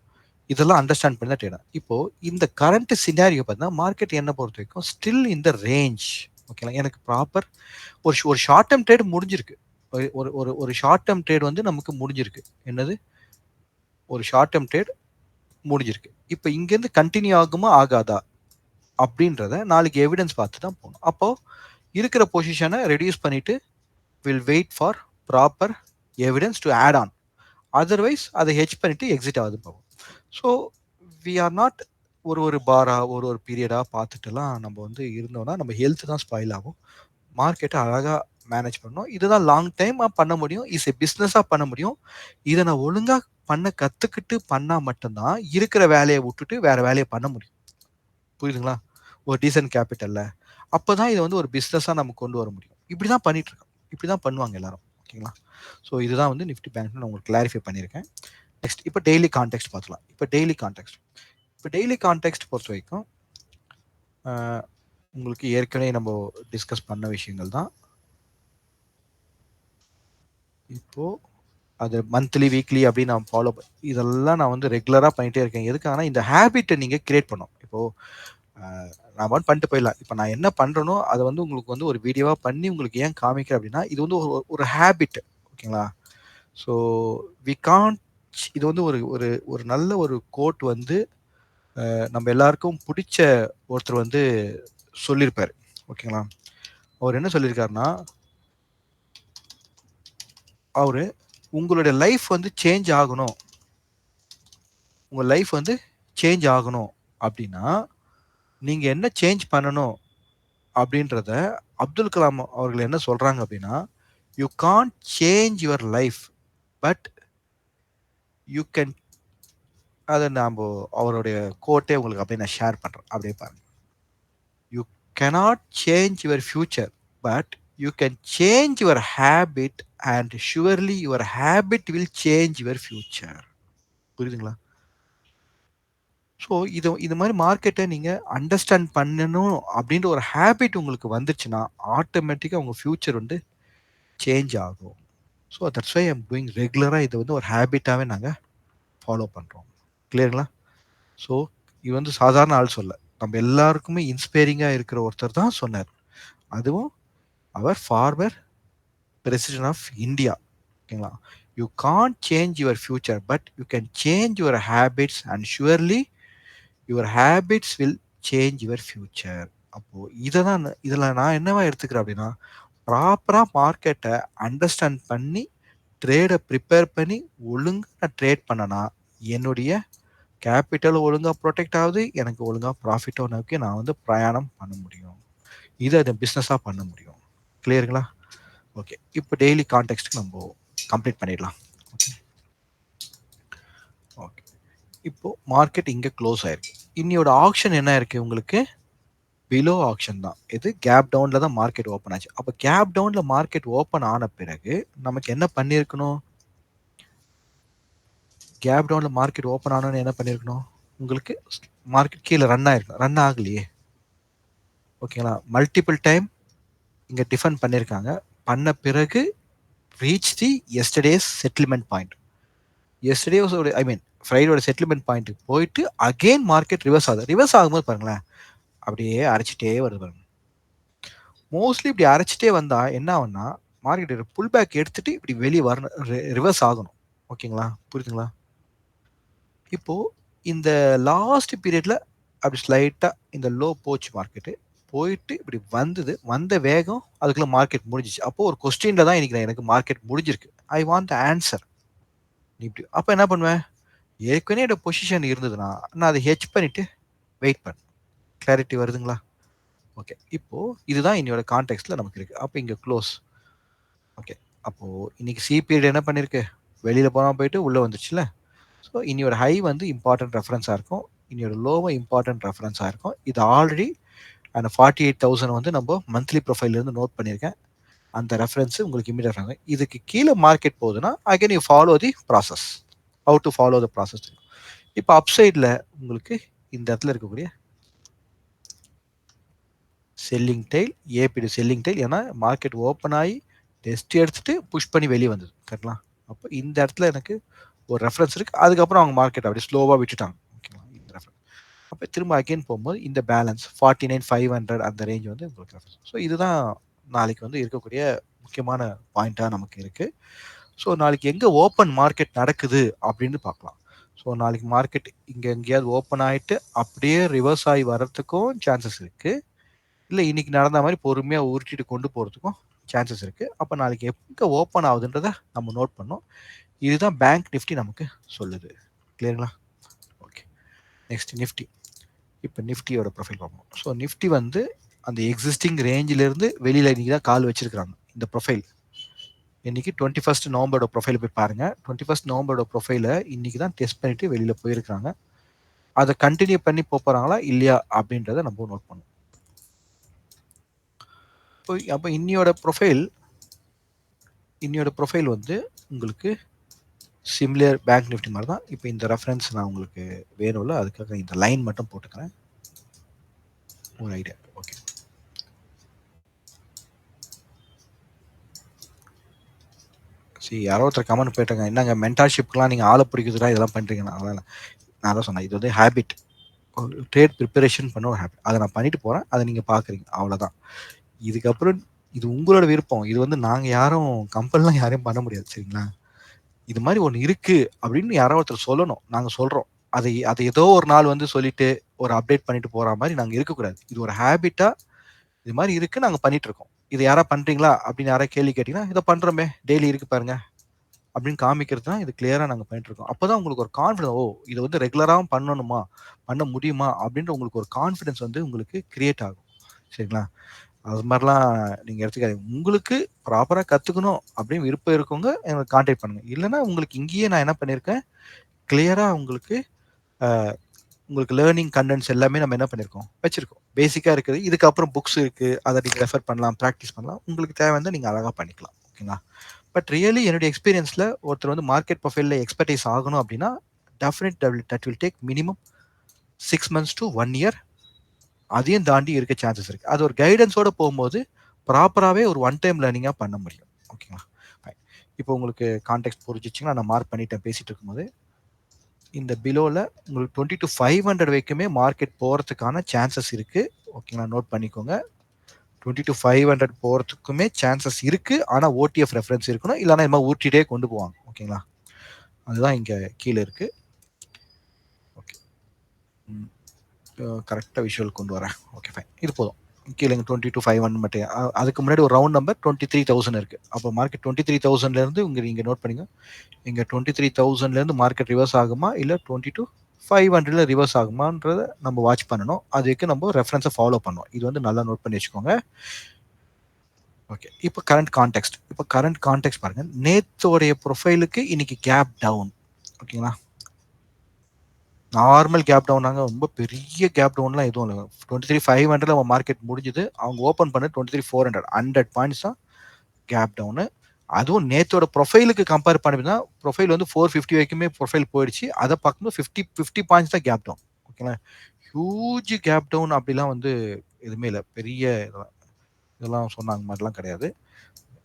இதெல்லாம் அண்டர்ஸ்டாண்ட் பண்ணி தான் ட்ரேட். இப்போ இந்த கரண்ட் சினாரியோ பார்த்தீங்கன்னா மார்க்கெட் என்ன பொறுத்த வரைக்கும் ஸ்டில் இந்த ரேஞ்ச். ஓகேங்களா? எனக்கு ப்ராப்பர் ஒரு ஷார்ட் டேர்ம் ட்ரேட் முடிஞ்சிருக்கு. ஒரு ஒரு ஒரு ஷார்ட் டேர்ம் ட்ரேட் வந்து நமக்கு முடிஞ்சிருக்கு. என்னது? ஒரு ஷார்ட் டேர்ம் ட்ரேட் முடிஞ்சிருக்கு. இப்போ இங்கேருந்து கண்டினியூ ஆகுமா ஆகாதா அப்படின்றத நாளைக்கு எவிடன்ஸ் பார்த்து தான் போகணும். அப்போ இருக்கிற பொசிஷனை ரெடியூஸ் பண்ணிட்டு will wait for proper evidence to add on. Otherwise அதை ஹெச் பண்ணிட்டு எக்ஸிட் ஆகுது போகும். ஸோ வி ஆர் நாட் ஒரு பாரா ஒரு பீரியடா பார்த்துட்டுலாம் நம்ம வந்து இருந்தோம்னா நம்ம ஹெல்த் தான் ஸ்பாயில் ஆகும். மார்க்கெட்டை அழகாக மேனேஜ் பண்ணணும். இதுதான் லாங் டைமாக பண்ண முடியும். இஸ் எ பிஸ்னஸாக பண்ண முடியும். இதை நான் ஒழுங்காக பண்ண கற்றுக்கிட்டு பண்ணால் மட்டும்தான் இருக்கிற வேலையை விட்டுட்டு வேற வேலையை பண்ண முடியும். புரியுதுங்களா? ஒரு டீசன்ட் கேபிட்டல்ல அப்போ தான் இதை வந்து ஒரு பிஸ்னஸாக நம்ம கொண்டு வர முடியும். இப்படி தான் பண்ணிட்டு இருக்கோம். இப்படி தான் பண்ணுவாங்க எல்லாரும். ஓகேங்களா? ஸோ இதுதான் வந்து நிஃப்டி பேங்க் நான் உங்களுக்கு கிளாரிஃபை பண்ணியிருக்கேன். நெக்ஸ்ட் இப்போ டெய்லி கான்டெக்ட் பார்க்கலாம். இப்போ டெய்லி கான்டெக்ட் பொறுத்த வரைக்கும் உங்களுக்கு ஏற்கனவே நம்ம டிஸ்கஸ் பண்ண விஷயங்கள் தான். இப்போ அது மந்த்லி வீக்லி அப்படின்னு நான் ஃபாலோ இதெல்லாம் நான் வந்து ரெகுலராக பண்ணிட்டே இருக்கேன். எதுக்காகனா இந்த ஹேபிட்டை நீங்கள் கிரியேட் பண்ணணும். இப்போ நான் பண்ணிட்டு போயிடலாம். இப்போ நான் என்ன பண்ணுறேனோ அதை வந்து உங்களுக்கு வந்து ஒரு வீடியோவாக பண்ணி உங்களுக்கு ஏன் காமிக்கிறேன் அப்படின்னா இது வந்து ஒரு ஹேபிட். ஓகேங்களா? ஸோ வி காண்ட் இது வந்து ஒரு ஒரு ஒரு நல்ல ஒரு கோட் வந்து நம்ம எல்லாருக்கும் பிடிச்ச ஒருத்தர் வந்து சொல்லியிருப்பாரு. ஓகேங்களா? அவர் என்ன சொல்லியிருக்காருன்னா அவரு உங்களுடைய லைஃப் வந்து சேஞ்ச் ஆகணும். உங்க லைஃப் வந்து சேஞ்ச் ஆகணும் அப்படின்னா நீங்க என்ன சேஞ்ச் பண்ணணும் அப்படின்றத அப்துல் கலாம் அவர்கள் என்ன சொல்றாங்க அப்படின்னா you can't change your life but you can. அதை நாம் அவருடைய கோட்டே உங்களுக்கு அப்படியே நான் ஷேர் பண்றேன். அப்படியே பாருங்க. You cannot change your future but you can change your habit and surely your habit will change your future. புரியுதுங்களா? ஸோ இது மாதிரி மார்க்கெட்டை நீங்கள் அண்டர்ஸ்டாண்ட் பண்ணணும் அப்படின்ற ஒரு ஹேபிட் உங்களுக்கு வந்துச்சுன்னா ஆட்டோமேட்டிக்காக உங்கள் ஃபியூச்சர் வந்து சேஞ்ச் ஆகும். So that's why I'm doing ரெகுலராக இதை வந்து ஒரு ஹேபிட்டாகவே நாங்கள் ஃபாலோ பண்ணுறோம். கிளியருங்களா? ஸோ இது வந்து சாதாரண ஆள் சொல்ல நம்ம எல்லாருக்குமே இன்ஸ்பைரிங்காக இருக்கிற ஒருத்தர் தான் சொன்னார். அதுவும் அவர் ஃபார்மர் பிரசிடென்ட் ஆஃப் இந்தியா. ஓகேங்களா? You can't change your future but you can change your habits and surely your habits will change your future. அப்போது இதில் நான் என்னவா எடுத்துக்கிறேன் அப்படின்னா ப்ராப்பராக மார்க்கெட்டை அண்டர்ஸ்டாண்ட் பண்ணி ட்ரேடை ப்ரிப்பேர் பண்ணி ஒழுங்காக நான் ட்ரேட் பண்ணனா என்னுடைய கேபிட்டல் ஒழுங்காக ப்ரொடெக்ட் ஆகுது. எனக்கு ஒழுங்காக ப்ராஃபிட்டோ நோக்கி நான் வந்து பிரயாணம் பண்ண முடியும். இதை பிஸ்னஸாக பண்ண முடியும். கிளியருங்களா? ஓகே, இப்போ டெய்லி கான்டெக்ஸ்ட் நம்ம கம்ப்ளீட் பண்ணிடலாம். ஓகே ஓகே, இப்போ மார்க்கெட் இங்கே க்ளோஸ் ஆயிருக்கு. இன்னியோட ஆக்ஷன் என்ன இருக்கு உங்களுக்கு? பிலோ ஆக்ஷன் தான். இது கேப் டவுன்ல தான் மார்க்கெட் ஓப்பன் ஆச்சு. அப்போ கேப் டவுன்ல மார்க்கெட் ஓப்பன் ஆன பிறகு நமக்கு என்ன பண்ணியிருக்கணும்? கேப் டவுன்ல மார்க்கெட் ஓப்பன் ஆனோன்னு என்ன பண்ணியிருக்கணும்? உங்களுக்கு மார்க்கெட் கீழே ரன் ஆயிருக்கும். ரன் ஆகலையே. ஓகேங்களா? மல்டிபிள் டைம் இங்கே டிஃபன் பண்ணியிருக்காங்க. பண்ண பிறகு reach the yesterday's settlement point. எஸ்டர்டேஸோட ஐ மீன் ஃப்ரைடேயோட செட்டில்மெண்ட் பாயிண்ட்டுக்கு போயிட்டு அகெயின் மார்க்கெட் ரிவர்ஸ் ஆகுது. ரிவர்ஸ் ஆகும்போது பாருங்களேன், அப்படியே அரைச்சிட்டே வருது பாருங்க. மோஸ்ட்லி இப்படி அரைச்சிட்டே வந்தா என்ன ஆகும்னா, மார்க்கெட் புல் பேக் எடுத்துட்டு இப்படி வெளியே வரணும், ரிவர்ஸ் ஆகணும். ஓகேங்களா? புரியுதுங்களா? இப்போ இந்த லாஸ்ட் பீரியட்ல அப்படி ஸ்லைட்டா இந்த லோ போச்சு மார்க்கெட்டு. போயிட்டு இப்படி வந்தது. வந்த வேகம் அதுக்குள்ள மார்க்கெட் முடிஞ்சிச்சு. அப்போ ஒரு கொஸ்டின்ல தான் இன்னைக்கு எனக்கு மார்க்கெட் முடிஞ்சிருக்கு. I want the answer. நீ இப்படி அப்ப என்ன பண்ணுவேன்? ஏற்கனவே என்னோட பொசிஷன் இருந்ததுன்னா, நான் அதை ஹெட்ஜ் பண்ணிட்டு வெயிட் பண்ணேன். கிளாரிட்டி வருதுங்களா? ஓகே. இப்போ இதுதான் என்னோட கான்டெக்ஸ்ட்ல நமக்கு இருக்கு. அப்ப இங்க க்ளோஸ். ஓகே. அப்போ இன்னைக்கு சி பீரியட் என்ன பண்ணிருக்கு? வெளியில போகாம போயிட்டு உள்ள வந்துச்சுல்ல. ஸோ இன்னியோட ஹை வந்து இம்பார்ட்டன்ட் ரெஃபரன்ஸா இருக்கும். இன்னியோட லோவும் இம்பார்ட்டன்ட் ரெஃபரன்ஸா இருக்கும். இது ஆல்ரெடி அந்த 48,000 வந்து நம்ம மந்த்லி ப்ரொஃபைல்ல இருந்து நோட் பண்ணியிருக்கேன். அந்த ரெஃபரன்ஸ் உங்களுக்கு இமிடியேட் ஆகும். இதுக்கு கீழே மார்க்கெட் போகுதுன்னா again you follow the process. How to follow the process. இப்போ அப் சைடில் உங்களுக்கு இந்த இடத்துல இருக்கக்கூடிய selling tail, ABT selling tail. ஏன்னா மார்க்கெட் ஓப்பன் ஆகி டெஸ்ட் எடுத்துட்டு புஷ் பண்ணி வெளியே வந்தது. கரெக்டுங்களா? அப்போ இந்த இடத்துல எனக்கு ஒரு ரெஃபரன்ஸ் இருக்கு. அதுக்கப்புறம் அவங்க மார்க்கெட் அப்படியே ஸ்லோவாக விட்டுட்டாங்க. ஓகேங்களா? இந்த ரெஃபரன்ஸ் அப்போ திரும்ப அகைன் போகும்போது இந்த பேலன்ஸ் 49,500 அந்த ரேஞ்ச் வந்து உங்களுக்கு ரெஃபரன்ஸ். ஸோ இதுதான் நாளைக்கு வந்து இருக்கக்கூடிய முக்கியமான பாயிண்டாக நமக்கு இருக்கு. ஸோ நாளைக்கு எங்கே ஓப்பன் மார்க்கெட் நடக்குது அப்படின்னு பார்க்கலாம். ஸோ நாளைக்கு மார்க்கெட் இங்கே எங்கேயாவது ஓப்பன் ஆகிட்டு அப்படியே ரிவர்ஸ் ஆகி வர்றதுக்கும் சான்சஸ் இருக்கு. இல்லை இன்னைக்கு நடந்த மாதிரி பொறுமையாக உருட்டிட்டு கொண்டு போகிறதுக்கும் சான்சஸ் இருக்கு. அப்போ நாளைக்கு எங்கே ஓப்பன் ஆகுதுன்றதை நம்ம நோட் பண்ணோம். இதுதான் பேங்க் நிஃப்டி நமக்கு சொல்லுது. கிளியருங்களா? Okay, next Nifty. இப்போ நிஃப்டியோட ப்ரொஃபைல் பார்ப்போம். ஸோ நிஃப்டி வந்து அந்த எக்ஸிஸ்டிங் ரேஞ்சிலிருந்து வெளியில் இன்னைக்கு தான் கால் வச்சிருக்காங்க. இந்த ப்ரொஃபைல் இன்னைக்கு 21 நவம்பரோட ப்ரொஃபைல் போய் பாருங்க. 21 நவம்பரோட ப்ரொஃபைலை இன்னைக்கு தான் டெஸ்ட் பண்ணிட்டு வெளியில் போயிருக்காங்க. அதை கண்டினியூ பண்ணி போறாங்களா இல்லையா அப்படின்றத நம்ம நோட் பண்ணுவோம். அப்போ இன்னியோட ப்ரொஃபைல் வந்து உங்களுக்கு சிமிலர் பேங்க் நிஃப்டி மாதிரி தான். இப்போ இந்த ரெஃபரன்ஸ் நான் உங்களுக்கு வேணும்ல, அதுக்காக இந்த லைன் மட்டும் போட்டுக்கிறேன், ஒரு ஐடியா. ஓகே, சரி. யாரோ ஒருத்தர் கமெண்ட் போயிட்டாங்க, என்னங்க மென்டார்ஷிப்லாம் நீங்கள் ஆளை பிடிக்குதுடா இதெல்லாம் பண்ணுறீங்கன்னா. அதெல்லாம் நான் தான் சொன்னேன், இது வந்து ஹேபிட். ஒரு ட்ரேட் ப்ரிப்பரேஷன் பண்ண ஒரு ஹேபிட். அதை நான் பண்ணிட்டு போகிறேன், அதை நீங்கள் பார்க்குறீங்க, அவ்வளோதான். இதுக்கப்புறம் இது உங்களோட விருப்பம். இது வந்து நாங்கள் யாரும் கம்பெனிலாம் யாரையும் பண்ண முடியாது. சரிங்களா? இது மாதிரி ஒன்று இருக்கு அப்படின்னு யாரோ ஒருத்தர் சொல்லணும். நாங்கள் சொல்கிறோம். அதை அதை ஏதோ ஒரு நாள் வந்து சொல்லிட்டு ஒரு அப்டேட் பண்ணிட்டு போகிற மாதிரி நாங்கள் இருக்கக்கூடாது. இது ஒரு ஹேபிட்டாக இது மாதிரி இருக்கு, நாங்கள் பண்ணிட்டு இருக்கோம். இது யாரா பண்றீங்களா அப்படின்னு யாரா கேள்வி கேட்டீங்கன்னா, இதை பண்றோமே, டெய்லி இருக்கு பாருங்க அப்படின்னு காமிக்கிறது தான் இது கிளியரா நாங்கள் பண்ணிட்டு இருக்கோம். அப்போதான் உங்களுக்கு ஒரு கான்ஃபிடன்ஸ், ஓ இதை வந்து ரெகுலராகவும் பண்ணணுமா, பண்ண முடியுமா அப்படின்ற உங்களுக்கு ஒரு கான்ஃபிடன்ஸ் வந்து உங்களுக்கு கிரியேட் ஆகும். சரிங்களா? அது மாதிரிலாம் நீங்க எடுத்துக்காதீங்க. உங்களுக்கு ப்ராப்பரா கத்துக்கணும் அப்படின்னு விருப்பம் இருக்கவங்க எனக்கு கான்டாக்ட் பண்ணுங்க. இல்லைன்னா உங்களுக்கு இங்கேயே நான் என்ன பண்ணியிருக்கேன், கிளியரா உங்களுக்கு உங்களுக்கு லேர்னிங் கண்டென்ட்ஸ் எல்லாமே நம்ம என்ன பண்ணியிருக்கோம், வச்சிருக்கோம். பேசிக்காக இருக்குது. இதுக்கப்புறம் புக்ஸ் இருக்கு, அதை நீங்கள் ரெஃபர் பண்ணலாம், ப்ராக்டிஸ் பண்ணலாம். உங்களுக்கு தேவை வந்து நீங்கள் அழகாக பண்ணிக்கலாம். ஓகேங்களா? பட் ரியலி என்னுடைய எக்ஸ்பீரியன்ஸில் ஒருத்தர் வந்து மார்க்கெட் ப்ரொஃபைலில் எக்ஸ்பர்டைஸ் ஆகணும் அப்படின்னா definite that will take minimum 6 months to 1 year. அதையும் தாண்டி இருக்க சான்சஸ் இருக்கு. அது ஒரு கைடன்ஸோட போகும்போது ப்ராப்பராகவே ஒரு ஒன் டைம் லேர்னிங்காக பண்ண முடியும். ஓகேங்களா? இப்போ உங்களுக்கு கான்டெக்ட் புரிஞ்சிச்சுன்னா நான் மார்க் பண்ணிட்டேன் பேசிட்டு இருக்கும்போது. இந்த பிலோவில் உங்களுக்கு 20 to 500 வரைக்குமே மார்க்கெட் போகிறதுக்கான சான்சஸ் இருக்குது. ஓகேங்களா? நோட் பண்ணிக்கோங்க. 20 to 500 போகிறதுக்குமே சான்சஸ் இருக்குது. ஆனால் ஓடிஎஃப் ரெஃபரன்ஸ் இருக்கணும், இல்லைனா இது மாதிரி ஊட்டிகிட்டே கொண்டு போவாங்க. ஓகேங்களா? அதுதான் இங்கே கீழே இருக்குது. ஓகே, கரெக்டாக விஷுவல் கொண்டு வரேன். ஓகே ஃபைன், இது போதும். கீழே 20 to 500 மட்டும். அதுக்கு முன்னாடி ஒரு ரவுண்ட் நம்பர் 23,000 இருக்குது. அப்போ மார்க்கெட் 23,000லேருந்து நீங்கள் நோட் பண்ணிங்க. இங்கே 23,000லேருந்து மார்க்கெட் ரிவர்ஸ் ஆகுமா, இல்லை 20 to 500ல ரிவர்ஸ் ஆகுமான்றத நம்ம வாட்ச் பண்ணணும். அதுக்கு நம்ம ரெஃபரன்ஸை ஃபாலோ பண்ணணும். இது வந்து நல்லா நோட் பண்ணி வச்சுக்கோங்க. ஓகே. இப்போ கரண்ட் கான்டெக்ஸ்ட் பாருங்க. நேத்தோடைய ப்ரொஃபைலுக்கு இன்னைக்கு கேப் டவுன். ஓகேங்களா? நார்மல் கேப் டவுனாங்க. ரொம்ப பெரிய கேப் டவுன்லாம் எதுவும் இல்ல. 23,500ல அவன் மார்க்கெட் முடிஞ்சது. அவங்க ஓப்பன் பண்ணது 23,400. 100 பாயிண்ட்ஸ் தான் கேப் டவுனு. அதுவும் நேத்தோட ப்ரொஃபைலுக்கு கம்பேர் பண்ணினா, ப்ரொஃபைல் வந்து 450 வரைக்குமே ப்ரொஃபைல் போயிடுச்சு. அத பார்க்கும்போது 50 பாயிண்ட்ஸ் தான் கேப் டவுன். ஓகேங்களா? ஹியூஜ் கேப் டவுன் அப்படிலாம் வந்து எதுவுமே இல்ல. பெரிய இதெல்லாம் சொன்னாங்க மாரிலாம் கிடையாது.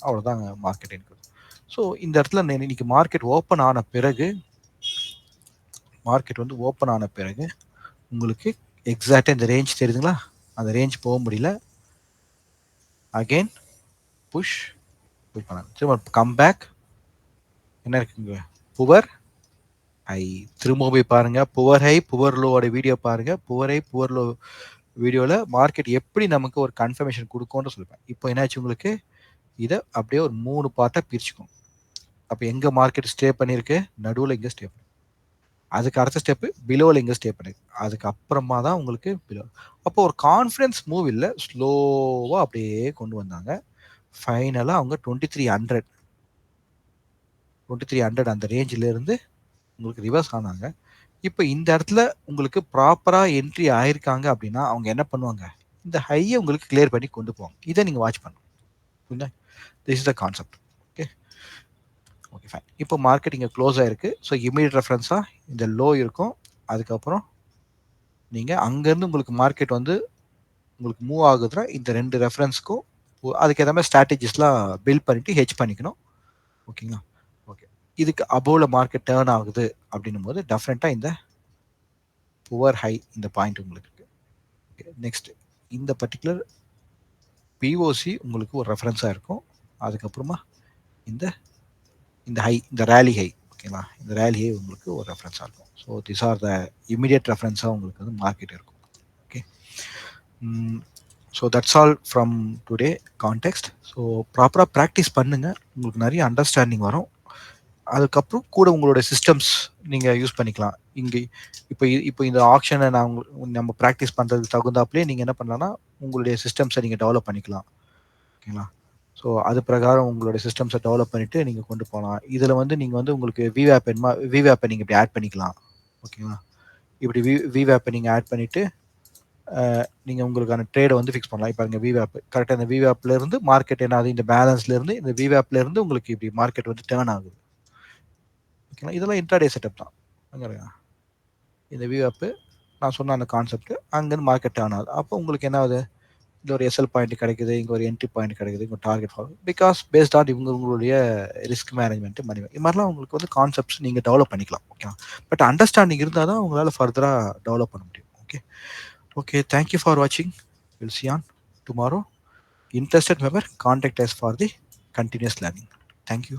அவ்வளோதாங்க மார்க்கெட் எனக்கு. ஸோ இந்த இடத்துல இன்னைக்கு மார்க்கெட் வந்து ஓப்பன் ஆன பிறகு உங்களுக்கு எக்ஸாக்டா இந்த ரேஞ்ச் தெரியுதுங்களா? அந்த ரேஞ்ச் போக முடியல. அகைன் புஷ் பண்ணாங்க. திரும்ப கம் பேக். என்ன இருக்குங்க? Poor high. திரும்ப போய் பாருங்க. புவர் ஹை, புவர் லோவோட வீடியோ பாருங்க. புவர் ஹை, புவர் லோ வீடியோல மார்க்கெட் எப்படி நமக்கு ஒரு கன்ஃபர்மேஷன் கொடுக்கும்னு சொல்லுவேன். இப்போ என்னாச்சு உங்களுக்கு? இதை அப்படியே ஒரு 3 பார்ட்டா பிரிச்சுக்கோங்க. அப்போ எங்க மார்க்கெட் ஸ்டே பண்ணிருக்கு? நடுவில் இங்க ஸ்டே பண்ணி, அதுக்கு அடுத்த ஸ்டெப் பிலோவில் இங்க ஸ்டே பண்ணிருக்கு. அதுக்கு அப்புறமா தான் உங்களுக்கு பிலோ. அப்போ ஒரு கான்ஃபிடன்ஸ் மூவ் இல்லை, ஸ்லோவா அப்படியே கொண்டு வந்தாங்க. ஃபைனலா அவங்க 2300 அந்த ரேஞ்சில இருந்து உங்களுக்கு ரிவர்ஸ் ஆனாங்க. இப்போ இந்த இடத்துல உங்களுக்கு ப்ராப்பரா என்ட்ரி ஆயிருக்காங்க அப்படின்னா அவங்க என்ன பண்ணுவாங்க? இந்த ஹையை உங்களுக்கு கிளியர் பண்ணி கொண்டு போவாங்க. இதை நீங்க வாட்ச் பண்ணணும். புரியுதா? This is the concept. Okay. Okay fine. இப்போ மார்க்கெட் இங்கே க்ளோஸ் ஆயிருக்கு. ஸோ இமீடியட் ரெஃபரன்ஸாக இந்த லோ இருக்கும். அதுக்கப்புறம் நீங்கள் அங்கேருந்து உங்களுக்கு மார்க்கெட் வந்து உங்களுக்கு மூவ் ஆகுதுன்னா இந்த 2 ரெஃபரன்ஸ்க்கும் அதுக்கு ஏற்ற மாதிரி ஸ்ட்ராட்டஜிஸ்லாம் பில்ட் பண்ணிட்டு ஹெச் பண்ணிக்கணும். ஓகேங்களா? ஓகே. இதுக்கு அபோவ்ல மார்க்கெட் டேர்ன் ஆகுது அப்படின்னும் போது டெஃபினட்டாக இந்த புவர் ஹை இந்த பாயிண்ட் உங்களுக்கு இருக்கு. ஓகே. நெக்ஸ்ட் இந்த பர்டிகுலர் பிஓசி உங்களுக்கு ஒரு ரெஃபரன்ஸாக இருக்கும். அதுக்கப்புறமா இந்த இந்த ஹை, இந்த ரேலி ஹை. ஓகேங்களா? இந்த ரேலி ஹை உங்களுக்கு ஒரு ரெஃபரன்ஸாக இருக்கும். So this are the immediate ரெஃபரன்ஸாக உங்களுக்கு வந்து மார்க்கெட் இருக்கும். Okay. So that's all from today context. So ப்ராப்பராக ப்ராக்டிஸ் பண்ணுங்க. உங்களுக்கு நிறைய அண்டர்ஸ்டாண்டிங் வரும். அதுக்கப்புறம் கூட உங்களோட சிஸ்டம்ஸ் நீங்கள் யூஸ் பண்ணிக்கலாம். இங்கே இப்போ இந்த ஆக்ஷனை நம்ம ப்ராக்டிஸ் பண்ணுறதுக்கு தகுந்தாப்புலேயே நீங்கள் என்ன பண்ணலாம்னா உங்களுடைய சிஸ்டம்ஸை நீங்கள் டெவலப் பண்ணிக்கலாம். ஓகேங்களா? ஸோ அது பிரகாரம் உங்களுடைய சிஸ்டம்ஸை டெவலப் பண்ணிட்டு நீங்கள் கொண்டு போகலாம். இதில் வந்து நீங்கள் வந்து உங்களுக்கு விவேப்பை நீங்கள் இப்படி ஆட் பண்ணிக்கலாம். ஓகேங்களா? இப்படி விவேப்பை நீங்கள் ஆட் பண்ணிட்டு நீங்கள் உங்களுக்கான ட்ரேடை வந்து ஃபிக்ஸ் பண்ணலாம். இப்போ இங்கே விவேப் கரெக்டாக இந்த விவேப்ல இருந்து மார்க்கெட் என்ன ஆகுது? இந்த பேலன்ஸ்ல இருந்து இந்த விவேப்ல இருந்து உங்களுக்கு இப்படி மார்க்கெட் வந்து டேர்ன் ஆகுது. ஓகேங்களா? இதெல்லாம் இன்ட்ராடே செட்டப் தான். இந்த விவேப் நான் சொன்ன அந்த கான்செப்ட் அங்கேருந்து மார்க்கெட் டேர்ன் ஆகுது. அப்போ உங்களுக்கு என்ன ஆகுது? இந்த ஒரு எஸ்எல் பாயிண்ட் கிடைக்குது, இங்கே ஒரு என்ட்ரி பாயிண்ட் கிடைக்குது, இங்கே target follow because based on உங்களுடைய ரிஸ்க் மேனேஜ்மெண்ட் மணி இது மாதிரிலாம் உங்களுக்கு வந்து கான்செப்ட்ஸ் நீங்கள் டெவலப் பண்ணிக்கலாம். ஓகே. பட் அண்டர்ஸ்டாண்டிங் இருந்தால் தான் உங்களால் ஃபர்தராக டெவலப் பண்ண முடியும். ஓகே. ஓகே. தேங்க்யூ ஃபார் வாட்சிங். Will see on tomorrow. Interested member, contact us for the continuous learning. Thank you.